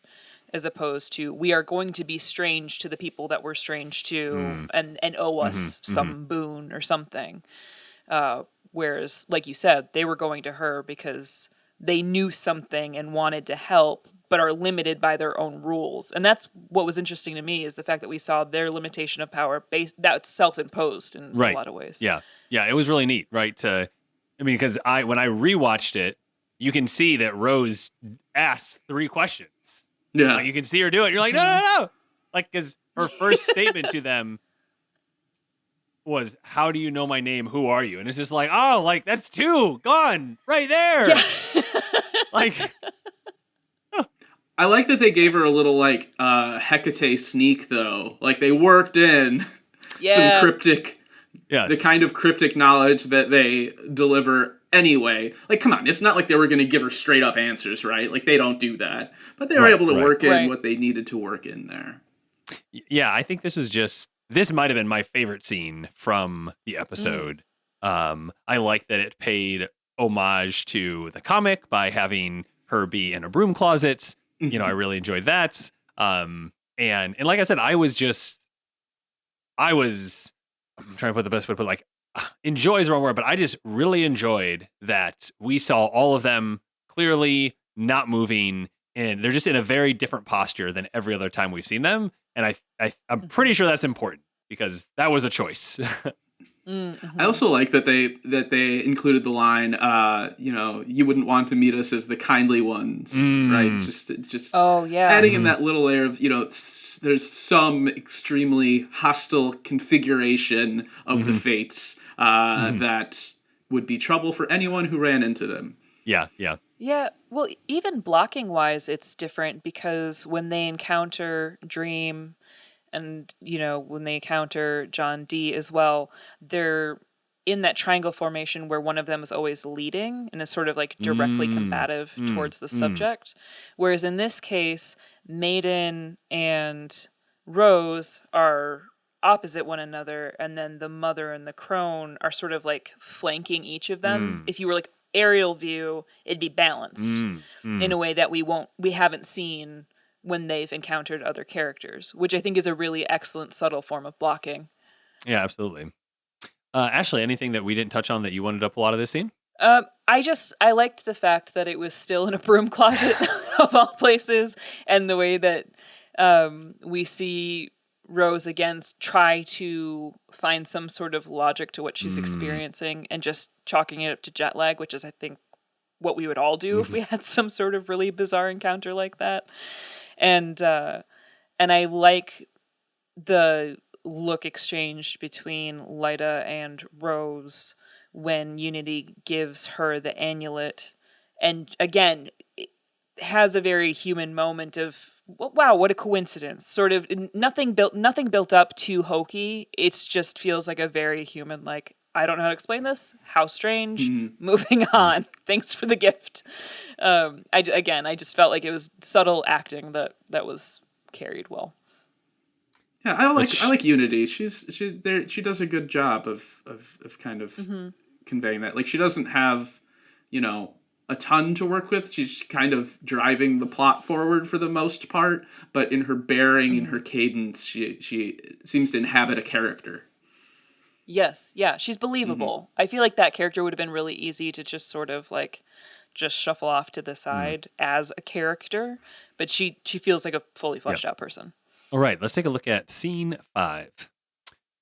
as opposed to we are going to be strange to the people that we're strange to and owe us some boon or something. Whereas, like you said, they were going to her because they knew something and wanted to help, but are limited by their own rules. And that's what was interesting to me, is the fact that we saw their limitation of power that's self-imposed in a lot of ways. Yeah. Yeah. It was really neat, right? Because when I rewatched it, you can see that Rose asks 3 questions. Yeah. Like, you can see her do it. You're like, no. Like, because her first statement to them was, how do you know my name? Who are you? And it's just like, oh, like, that's 2 gone right there. Yeah. Like, I like that they gave her a little, like, Hecate sneak, though. Like, they worked in some cryptic, the kind of cryptic knowledge that they deliver anyway. Like, come on, it's not like they were going to give her straight up answers, right? Like, they don't do that. But they were able to work in what they needed to work in there. Yeah, I think this might have been my favorite scene from the episode. I like that it paid homage to the comic by having her be in a broom closet. You know, I really enjoyed that. And like I said, I'm trying to put the best way to put it, like, enjoy is the wrong word, but I just really enjoyed that we saw all of them clearly not moving, and they're just in a very different posture than every other time we've seen them. And I'm pretty sure that's important because that was a choice. I also like that they included the line, you wouldn't want to meet us as the kindly ones, right? Just adding in that little layer of, there's some extremely hostile configuration of the fates that would be trouble for anyone who ran into them. Yeah. Yeah, well, even blocking wise, it's different because when they encounter Dream and, when they encounter John D as well, they're in that triangle formation where one of them is always leading and is sort of like directly combative towards the subject. Whereas in this case, Maiden and Rose are opposite one another, and then the mother and the crone are sort of like flanking each of them. If you were like aerial view, it'd be balanced in a way that we haven't seen when they've encountered other characters, which I think is a really excellent subtle form of blocking. Yeah, absolutely. Ashley, anything that we didn't touch on that you wanted to pull out of this scene? I liked the fact that it was still in a broom closet of all places, and the way that we see Rose again try to find some sort of logic to what she's experiencing and just chalking it up to jet lag, which is, I think, what we would all do if we had some sort of really bizarre encounter like that. And I like the look exchanged between Lyta and Rose when Unity gives her the amulet. And again, it has a very human moment of, wow, what a coincidence. Sort of nothing built up too hokey. It just feels like a very human, like, I don't know how to explain this. How strange. Moving on. Thanks for the gift. I just felt like it was subtle acting that was carried well. Yeah, I like Unity. She does a good job of kind of conveying that. Like, she doesn't have, a ton to work with. She's kind of driving the plot forward for the most part, but in her bearing, in her cadence, she seems to inhabit a character. Yes, yeah, she's believable. I feel like that character would have been really easy to just sort of like just shuffle off to the side as a character, but she feels like a fully fleshed out person. All right, let's take a look at scene 5.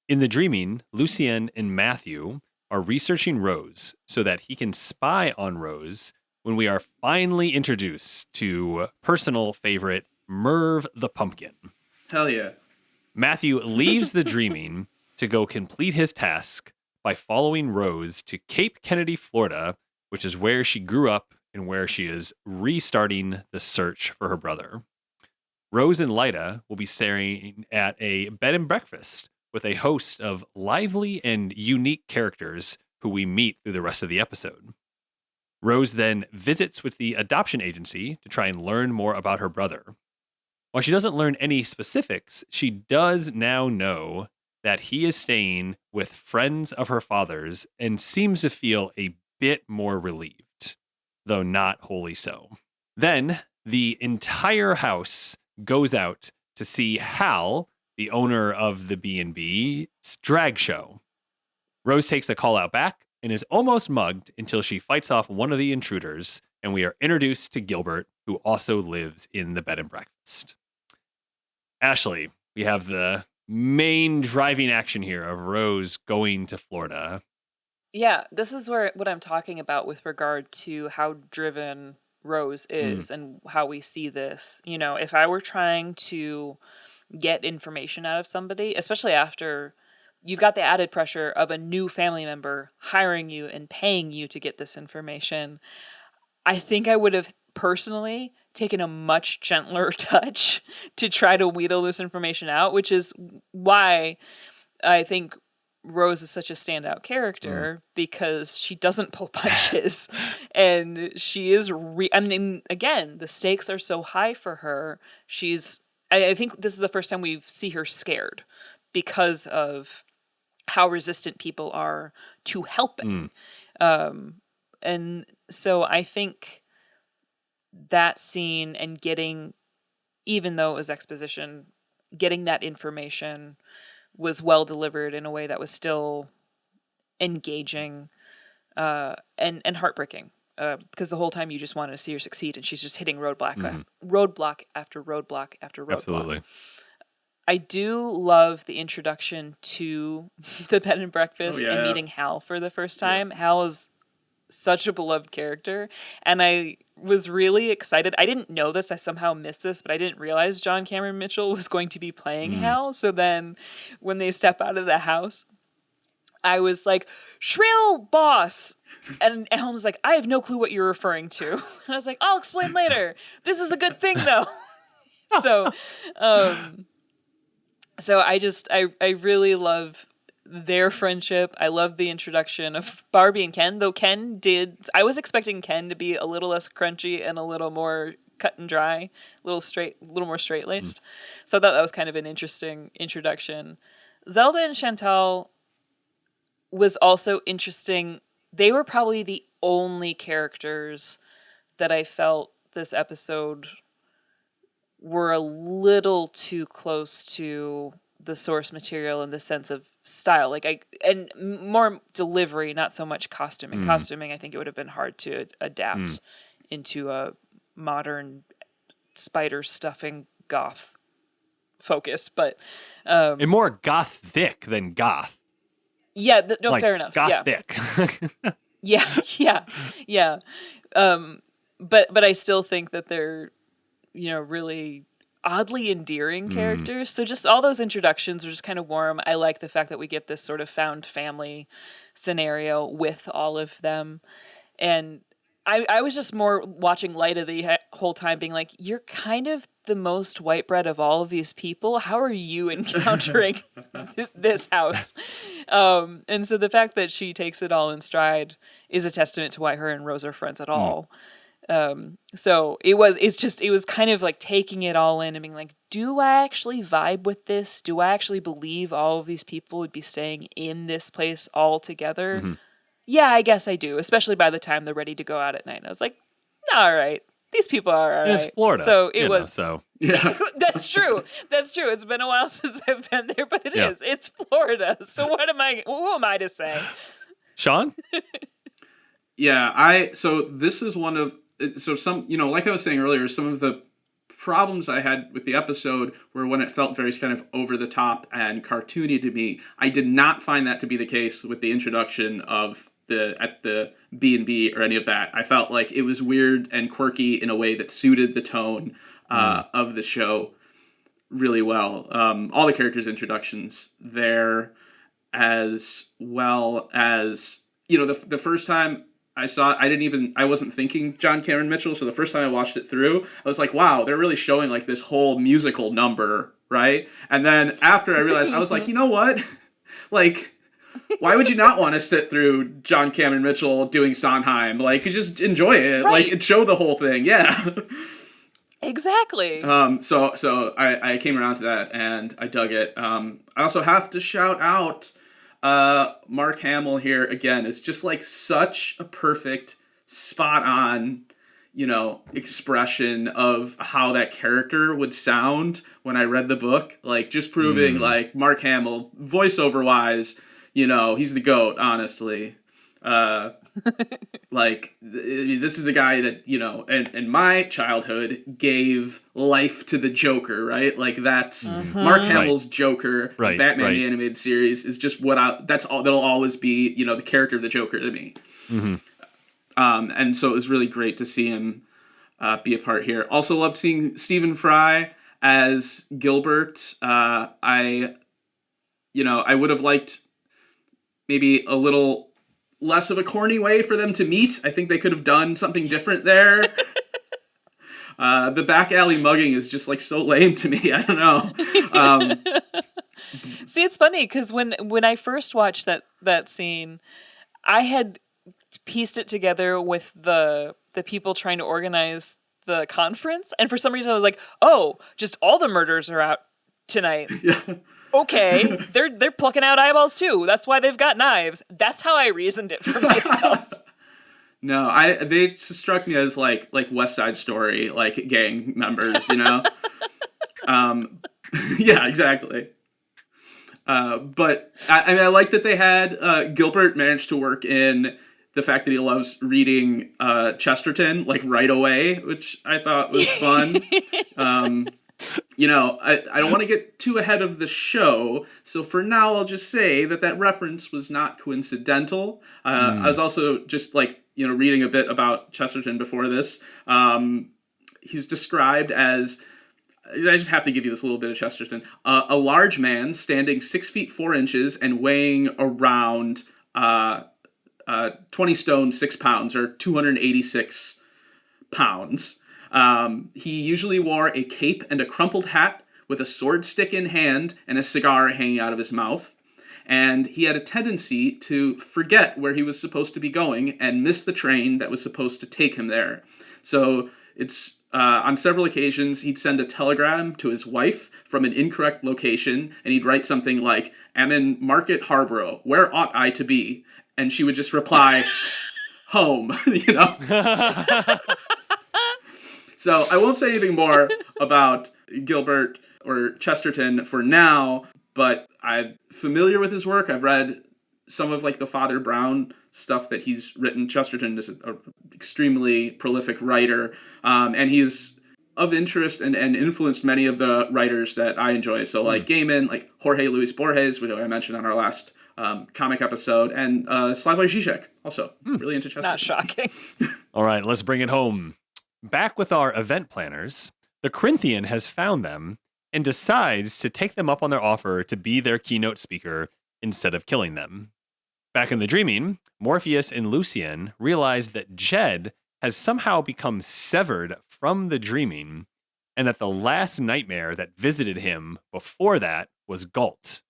In the dreaming, Lucien and Matthew are researching Rose so that he can spy on Rose when we are finally introduced to personal favorite Merv the Pumpkin. Hell yeah. Matthew leaves the dreaming to go complete his task by following Rose to Cape Kennedy, Florida, which is where she grew up and where she is restarting the search for her brother. Rose and Lyta will be staring at a bed and breakfast with a host of lively and unique characters who we meet through the rest of the episode. Rose then visits with the adoption agency to try and learn more about her brother. While she doesn't learn any specifics, she does now know that he is staying with friends of her father's and seems to feel a bit more relieved, though not wholly so. Then the entire house goes out to see Hal, the owner of the B&B's drag show. Rose takes the call out back and is almost mugged until she fights off one of the intruders, and we are introduced to Gilbert, who also lives in the bed and breakfast. Ashley, we have the main driving action here of Rose going to Florida. Yeah, this is what I'm talking about with regard to how driven Rose is and how we see this. You know, if I were trying to get information out of somebody, especially after you've got the added pressure of a new family member hiring you and paying you to get this information, I think I would have personally taken a much gentler touch to try to wheedle this information out, which is why I think Rose is such a standout character, because she doesn't pull punches and she is I mean, again, the stakes are so high for her. I think this is the first time we see her scared because of how resistant people are to helping. And so I think that scene and getting, even though it was exposition, getting that information was well delivered in a way that was still engaging and heartbreaking, because the whole time you just wanted to see her succeed, and she's just hitting roadblock after roadblock after roadblock. Absolutely. I do love the introduction to the bed and breakfast and meeting Hal for the first time. Hal is such a beloved character, and I was really excited. I didn't know this. I somehow missed this, but I didn't realize John Cameron Mitchell was going to be playing Hal. So then when they step out of the house, I was like, "Shrill boss!" And Helen was like, "I have no clue what you're referring to." And I was like, "I'll explain later. This is a good thing, though." So I really love their friendship. I love the introduction of Barbie and Ken, though I was expecting Ken to be a little less crunchy and a little more cut and dry, a little more straight-laced. So I thought that was kind of an interesting introduction. Zelda and Chantal was also interesting. They were probably the only characters that I felt this episode were a little too close to the source material in the sense of style, and more delivery, not so much costuming. Costuming, I think it would have been hard to adapt into a modern spider stuffing goth focus, but and more gothic than goth. Yeah, fair enough. Gothic. Yeah. But I still think that they're, really oddly endearing characters. So just all those introductions are just kind of warm. I like the fact that we get this sort of found family scenario with all of them. And I was just more watching Lyta the whole time being like, you're kind of the most white bread of all of these people. How are you encountering this house? And so the fact that she takes it all in stride is a testament to why her and Rose are friends at all. So it was kind of like taking it all in and being like, do I actually vibe with this? Do I actually believe all of these people would be staying in this place all together? Yeah, I guess I do, especially by the time they're ready to go out at night. And I was like, all right, these people are all right. It's Florida. So it was. Yeah. That's true. It's been a while since I've been there, but it is. It's Florida. So who am I to say? Sean? Yeah, this is one of, some, like I was saying earlier, some of the problems I had with the episode were when it felt very kind of over the top and cartoony to me. I did not find that to be the case with the introduction of the B&B or any of that. I felt like it was weird and quirky in a way that suited the tone of the show really well. All the characters' introductions there, as well as, the first time I saw it, I wasn't thinking John Cameron Mitchell, so the first time I watched it through, I was like, wow, they're really showing like this whole musical number, right? And then after I realized, I was like, you know what? Like, why would you not want to sit through John Cameron Mitchell doing Sondheim? Like, you just enjoy it. Right. Like, show the whole thing. Yeah. Exactly. So I came around to that and I dug it. I also have to shout out Mark Hamill here again. It's just like such a perfect, spot on, expression of how that character would sound when I read the book. Like, just proving like Mark Hamill, voiceover wise, he's the GOAT, honestly. Like, this is the guy that, in my childhood gave life to the Joker, right? Like, that's Mark Hamill's Joker, the Batman the Animated Series, is just that'll always be, the character of the Joker to me. And so it was really great to see him be a part here. Also loved seeing Stephen Fry as Gilbert. I would have liked maybe a little less of a corny way for them to meet. I think they could have done something different there. The back alley mugging is just like so lame to me. I don't know. See, it's funny because when I first watched that scene, I had pieced it together with the people trying to organize the conference, and for some reason I was like, oh, just all the murders are out tonight. Yeah. Okay, they're plucking out eyeballs too. That's why they've got knives. That's how I reasoned it for myself. No, they struck me as like West Side Story, like gang members, Yeah, exactly. But I like that they had Gilbert managed to work in the fact that he loves reading Chesterton like right away, which I thought was fun. I don't want to get too ahead of the show, so for now I'll just say that reference was not coincidental. I was also just reading a bit about Chesterton before this. He's described as, I just have to give you this little bit of Chesterton, a large man standing 6 feet 4 inches and weighing around 20 stone 6 pounds, or 286 pounds. He usually wore a cape and a crumpled hat with a sword stick in hand and a cigar hanging out of his mouth. And he had a tendency to forget where he was supposed to be going and miss the train that was supposed to take him there. So it's on several occasions he'd send a telegram to his wife from an incorrect location, and he'd write something like, "Am in Market Harborough. Where ought I to be?" And she would just reply, "Home," So I won't say anything more about Gilbert or Chesterton for now, but I'm familiar with his work. I've read some of the Father Brown stuff that he's written. Chesterton is an extremely prolific writer, and he's of interest and influenced many of the writers that I enjoy. So Gaiman, like Jorge Luis Borges, which I mentioned on our last comic episode, and Slavoj Žižek, also really into Chesterton. Not shocking. All right, let's bring it home. Back with our event planners, the Corinthian has found them and decides to take them up on their offer to be their keynote speaker instead of killing them. Back in the dreaming, Morpheus and Lucian realize that Jed has somehow become severed from the dreaming, and that the last nightmare that visited him before that was Galt.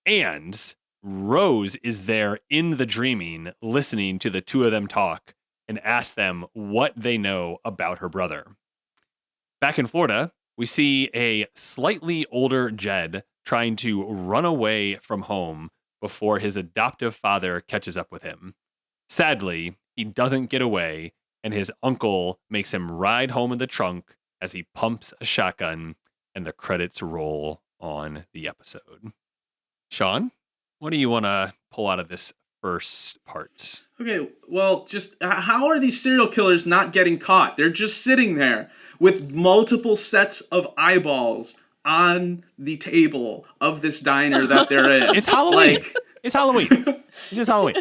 And Rose is there in the dreaming, listening to the two of them talk, and ask them what they know about her brother. Back in Florida, we see a slightly older Jed trying to run away from home before his adoptive father catches up with him. Sadly, he doesn't get away, and his uncle makes him ride home in the trunk as he pumps a shotgun, and the credits roll on the episode. Sean, what do you want to pull out of this first part? Okay, well, just how are these serial killers not getting caught? They're just sitting there with multiple sets of eyeballs on the table of this diner that they're in. It's Halloween. It's Halloween. It's just Halloween.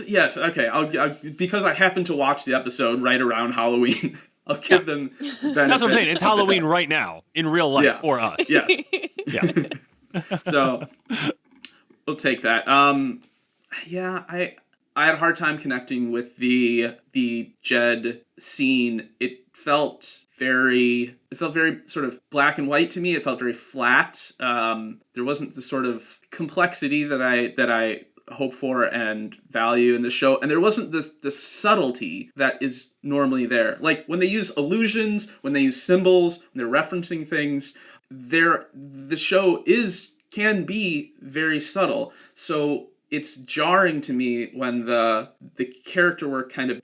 Yes, okay. I'll because I happened to watch the episode right around Halloween. I'll give them benefit. That's what I'm saying. It's Halloween right now in real life for us. Yes. Yeah. So we'll take that. Yeah, I had a hard time connecting with the Jed scene. It felt very sort of black and white to me. It felt very flat. There wasn't the sort of complexity that I hope for and value in the show, and there wasn't the subtlety that is normally there. Like when they use illusions, when they use symbols, when they're referencing things, the show can be very subtle. So it's jarring to me when the character work kind of,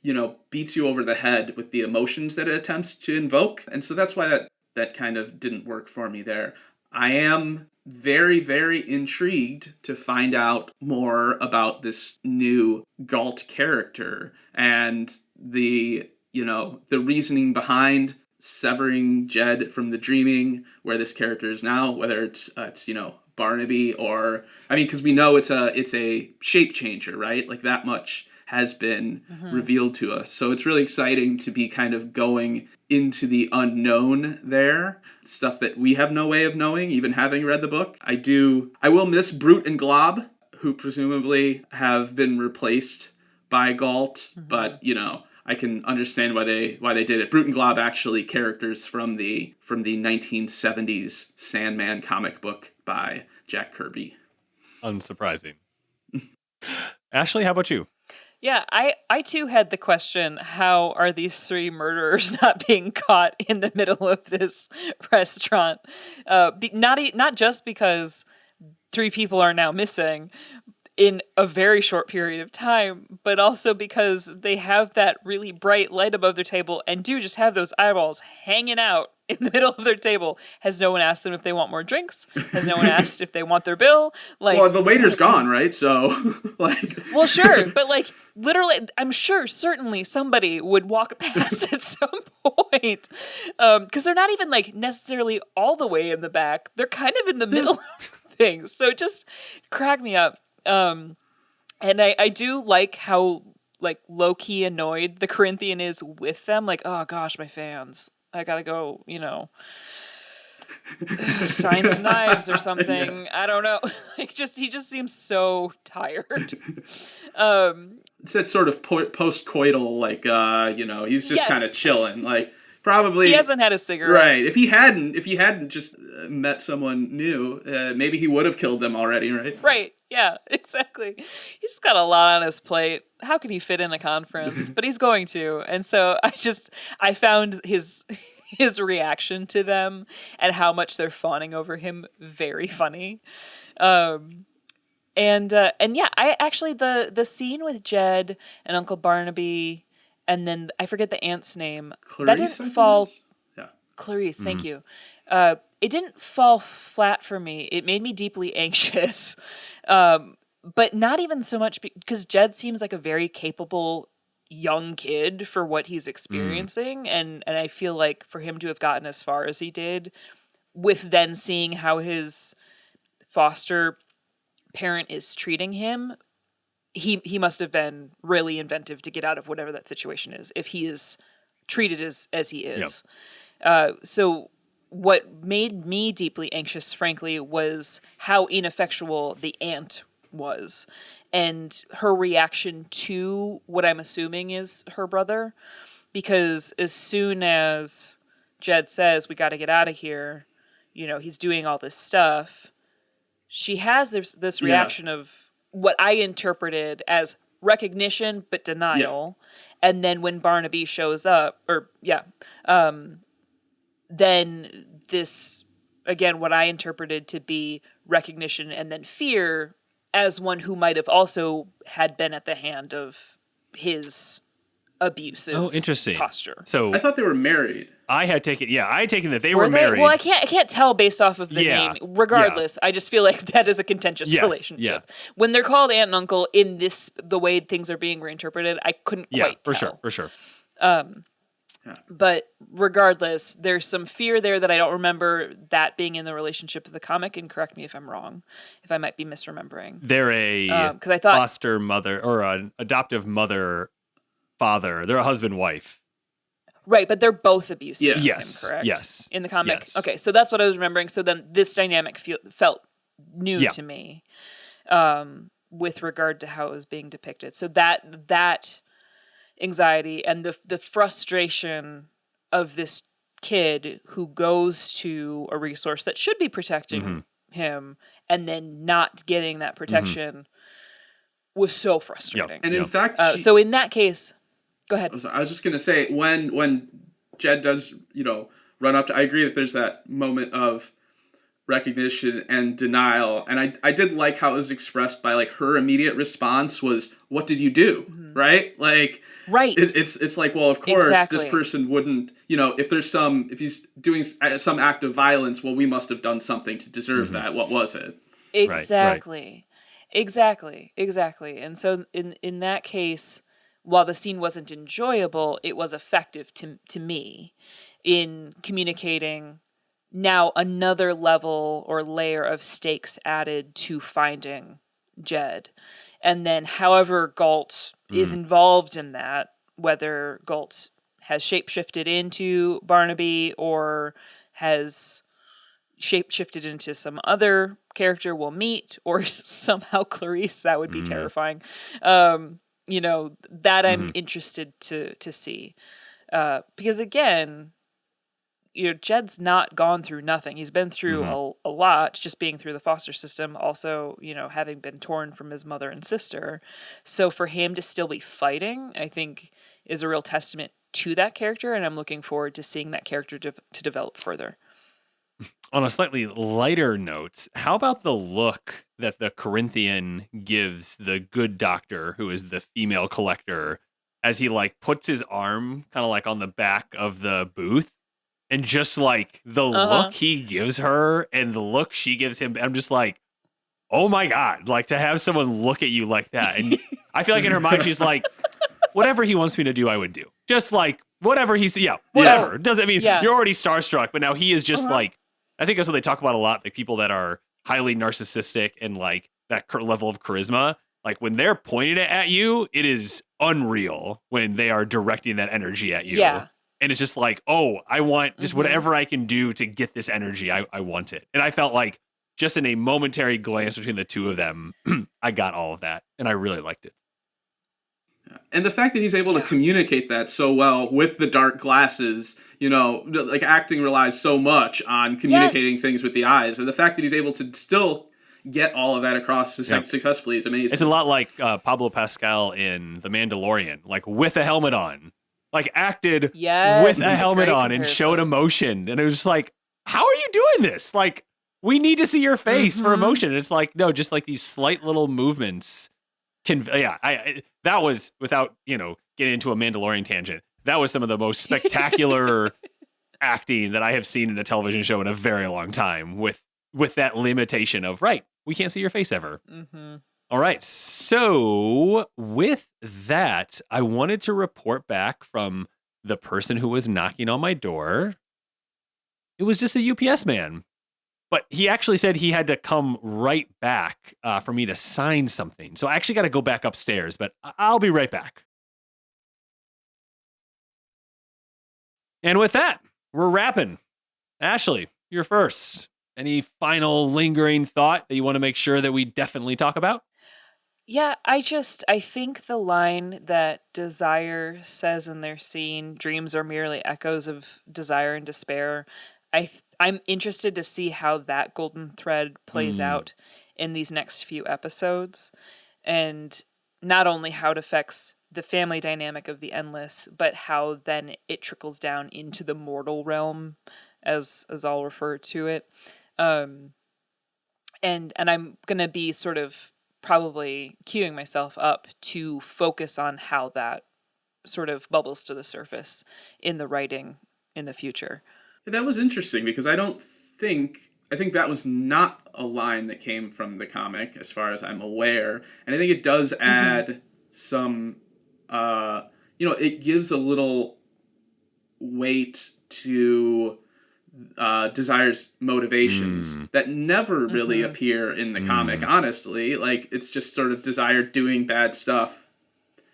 beats you over the head with the emotions that it attempts to invoke. And so that's why that kind of didn't work for me there. I am very, very intrigued to find out more about this new Galt character and the reasoning behind severing Jed from the dreaming, where this character is now, whether it's Barnaby or, because we know it's a shape changer, right? Like that much has been revealed to us. So it's really exciting to be kind of going into the unknown there, stuff that we have no way of knowing, even having read the book. I will miss Brute and Glob, who presumably have been replaced by Galt, but I can understand why they did it. Brute and Glob actually characters from the 1970s Sandman comic book by Jack Kirby. Unsurprising. Ashley, how about you? Yeah, I too had the question, how are these three murderers not being caught in the middle of this restaurant? Not just because three people are now missing in a very short period of time, but also because they have that really bright light above their table and do just have those eyeballs hanging out in the middle of their table. Has no one asked them if they want more drinks? Has no one asked if they want their bill? Well, the waiter's gone, right? So, Well, sure, but literally, I'm sure certainly somebody would walk past at some point. Because they're not even, necessarily all the way in the back. They're kind of in the middle of things. So it just cracked me up. And I do like how, low-key annoyed the Corinthian is with them. Oh, gosh, my fans. I gotta go, sign some knives or something. Yeah. I don't know. He just seems so tired. It's that sort of post-coital, he's just kind of chilling. Probably he hasn't had a cigarette. Right. If he hadn't just met someone new, maybe he would have killed them already, right? Right. Yeah, exactly. He's just got a lot on his plate. How could he fit in a conference? But he's going to. And so I found his reaction to them and how much they're fawning over him very funny. And yeah, I actually the scene with Jed and Uncle Barnaby, and then I forget the aunt's name. Clarice, that didn't fall. Yeah. Clarice, thank you. It didn't fall flat for me. It made me deeply anxious. But not even so much because Jed seems like a very capable young kid for what he's experiencing. And I feel like for him to have gotten as far as he did, with then seeing how his foster parent is treating him, he must have been really inventive to get out of whatever that situation is, if he is treated as he is. Yep. So what made me deeply anxious, frankly, was how ineffectual the aunt was and her reaction to what I'm assuming is her brother. Because as soon as Jed says, we got to get out of here, he's doing all this stuff, she has this reaction of what I interpreted as recognition but denial. Yeah. And then when Barnaby shows up, then this, again, what I interpreted to be recognition and then fear as one who might have also had been at the hand of his abusive posture. So I thought they were married. I had taken that they were married. Well, I can't tell based off of the name. Regardless, I just feel like that is a contentious relationship. Yeah. When they're called aunt and uncle in the way things are being reinterpreted, I couldn't quite tell. For sure. But regardless, there's some fear there that I don't remember that being in the relationship of the comic, and correct me if I'm wrong, if I might be misremembering. They're a foster mother or an adoptive mother, father. They're a husband-wife. Right, but they're both abusive. Yeah. Yes. Him, correct? Yes. In the comic. Yes. Okay, so that's what I was remembering. So then this dynamic felt new to me. with regard to how it was being depicted. So that anxiety and the frustration of this kid who goes to a resource that should be protecting him and then not getting that protection was so frustrating. And in fact, so in that case, go ahead. I was just gonna say when Jed does, run up to, I agree that there's that moment of recognition and denial, and I did like how it was expressed by like her immediate response was, "What did you do?" Right? Like, right. It's like, well, of course this person wouldn't, if he's doing some act of violence, well, we must have done something to deserve that. What was it? Exactly. Right. Exactly. And so in that case, while the scene wasn't enjoyable, it was effective to me in communicating now another level or layer of stakes added to finding Jed. And then however Galt is involved in that, whether Galt has shapeshifted into Barnaby or has shapeshifted into some other character we'll meet, or somehow Clarice, that would be terrifying. That I'm interested to see. Because again, Jed's not gone through nothing. He's been through a lot, just being through the foster system, also, having been torn from his mother and sister. So for him to still be fighting, I think is a real testament to that character, and I'm looking forward to seeing that character to develop further. On a slightly lighter note, how about the look that the Corinthian gives the good doctor, who is the female collector, as he puts his arm kind of on the back of the booth? And just the look he gives her and the look she gives him, I'm just like, oh my God, to have someone look at you like that. And I feel like in her mind, she's like, whatever he wants me to do, I would do. Just whatever he's, whatever. Yeah. Doesn't mean you're already starstruck, but now he is just I think that's what they talk about a lot. People that are highly narcissistic and that level of charisma, when they're pointing it at you, it is unreal when they are directing that energy at you. Yeah. And it's just I want just whatever I can do to get this energy. I want it. And I felt just in a momentary glance between the two of them, I got all of that. And I really liked it. And the fact that he's able to communicate that so well with the dark glasses, acting relies so much on communicating things with the eyes. And the fact that he's able to still get all of that across successfully is amazing. It's a lot like Pablo Pascal in The Mandalorian, with a helmet on. Acted with a helmet on and showed emotion. And it was just how are you doing this? We need to see your face for emotion. And it's no, just these slight little movements that was, without, getting into a Mandalorian tangent, that was some of the most spectacular acting that I have seen in a television show in a very long time with that limitation of, we can't see your face ever. All right. So with that, I wanted to report back from the person who was knocking on my door. It was just a UPS man, but he actually said he had to come right back for me to sign something. So I actually got to go back upstairs, but I'll be right back. And with that, we're wrapping. Ashley, you're first. Any final lingering thought that you want to make sure that we definitely talk about? Yeah, I think the line that Desire says in their scene, dreams are merely echoes of desire and despair. I'm interested to see how that golden thread plays out in these next few episodes, and not only how it affects the family dynamic of the Endless, but how then it trickles down into the mortal realm, as I'll refer to it. And I'm gonna be sort of probably queuing myself up to focus on how that sort of bubbles to the surface in the writing in the future. That was interesting because I think that was not a line that came from the comic as far as I'm aware. And I think it does add some, it gives a little weight to Desire's motivations that never really appear in the comic, honestly. It's just sort of Desire doing bad stuff,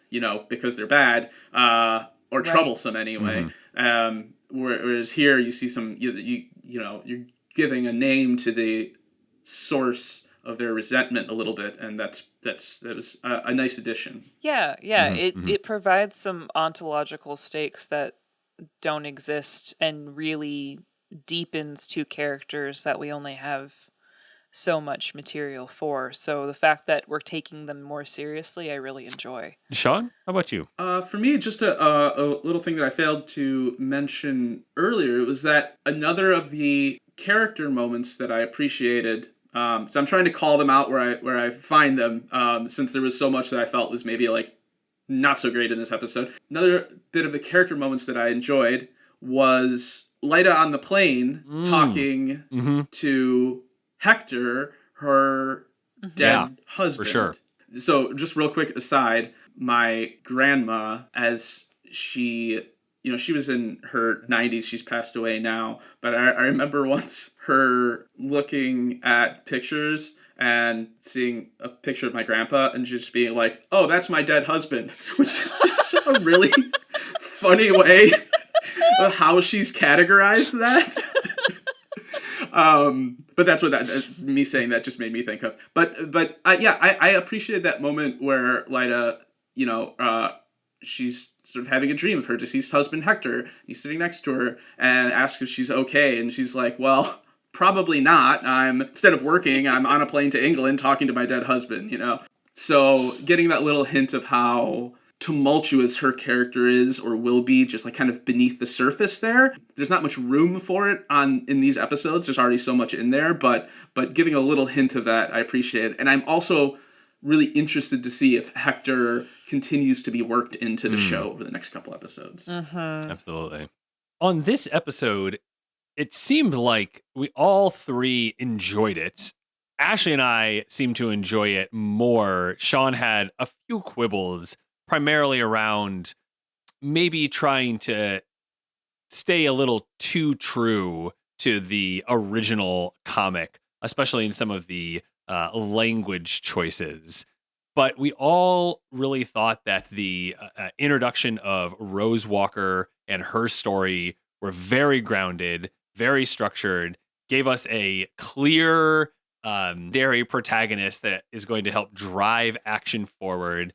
because they're bad, or troublesome anyway. Whereas here you see some, you're giving a name to the source their resentment a little bit, and that was a nice addition. Yeah, it provides some ontological stakes that don't exist and really deepens two characters that we only have so much material for. So the fact that we're taking them more seriously, I really enjoy. Sean, how about you? For me, just a little thing that I failed to mention earlier was that another of the character moments that I appreciated. So I'm trying to call them out where I find them, since there was so much that I felt was maybe like not so great in this episode. Another bit of the character moments that I enjoyed was Lyta on the plane talking to Hector, her dead husband. For sure. So just real quick aside, my grandma, as she was in her 90s, she's passed away now, but I remember once her looking at pictures and seeing a picture of my grandpa and just being like, oh, that's my dead husband, which is just a really funny way of how she's categorized that. But that's what me saying that just made me think of. But I appreciated that moment where Lyta, she's sort of having a dream of her deceased husband Hector. He's sitting next to her and asks if she's okay, and she's like, well, probably not. Instead of working, I'm on a plane to England talking to my dead husband, So getting that little hint of how tumultuous her character is or will be, just like kind of beneath the surface there. There's not much room for it in these episodes. There's already so much in there, but giving a little hint of that, I appreciate it. And I'm also really interested to see if Hector continues to be worked into the show over the next couple episodes. Absolutely. On this episode, it seemed like we all three enjoyed it. Ashley and I seemed to enjoy it more. Sean had a few quibbles, primarily around maybe trying to stay a little too true to the original comic, especially in some of the language choices. But we all really thought that the introduction of Rose Walker and her story were very grounded, very structured, gave us a clear dairy protagonist that is going to help drive action forward.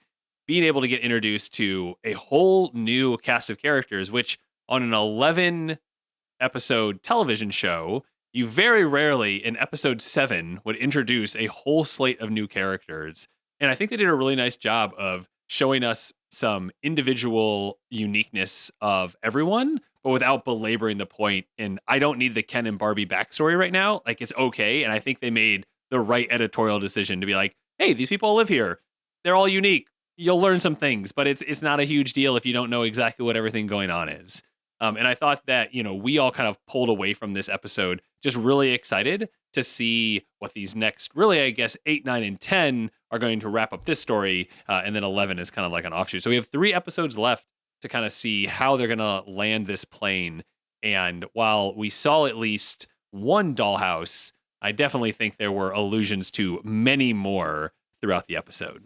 Being able to get introduced to a whole new cast of characters, which on an 11 episode television show, you very rarely in episode 7 would introduce a whole slate of new characters. And I think they did a really nice job of showing us some individual uniqueness of everyone, but without belaboring the point. And I don't need the Ken and Barbie backstory right now. Like, it's okay. And I think they made the right editorial decision to be like, hey, these people live here. They're all unique. You'll learn some things, but it's not a huge deal if you don't know exactly what everything going on is. And I thought that, we all kind of pulled away from this episode just really excited to see what these next, really, I guess, 8, 9, and 10 are going to wrap up this story. And then 11 is kind of like an offshoot. So we have 3 episodes left to kind of see how they're going to land this plane. And while we saw at least one dollhouse, I definitely think there were allusions to many more throughout the episode.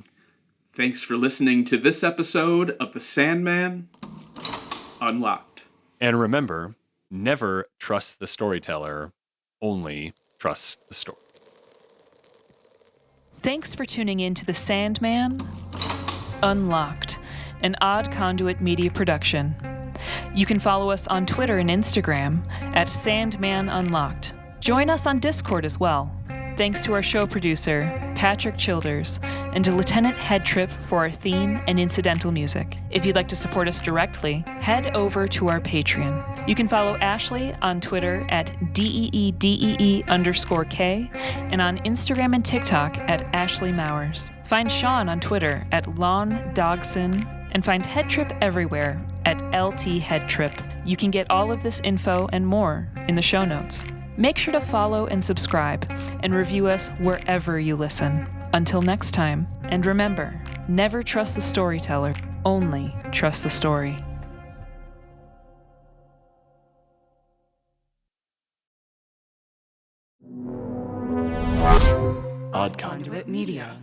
Thanks for listening to this episode of The Sandman Unlocked. And remember, never trust the storyteller, only trust the story. Thanks for tuning in to The Sandman Unlocked, an Odd Conduit Media production. You can follow us on Twitter and Instagram at Sandman Unlocked. Join us on Discord as well. Thanks to our show producer, Patrick Childers, and to Lieutenant Headtrip for our theme and incidental music. If you'd like to support us directly, head over to our Patreon. You can follow Ashley on Twitter at DEEDEE_K and on Instagram and TikTok at Ashley Mowers. Find Sean on Twitter at Lon Dogson and find Headtrip everywhere at LT Headtrip. You can get all of this info and more in the show notes. Make sure to follow and subscribe and review us wherever you listen. Until next time, and remember, never trust the storyteller, only trust the story. Odd Conduit Media.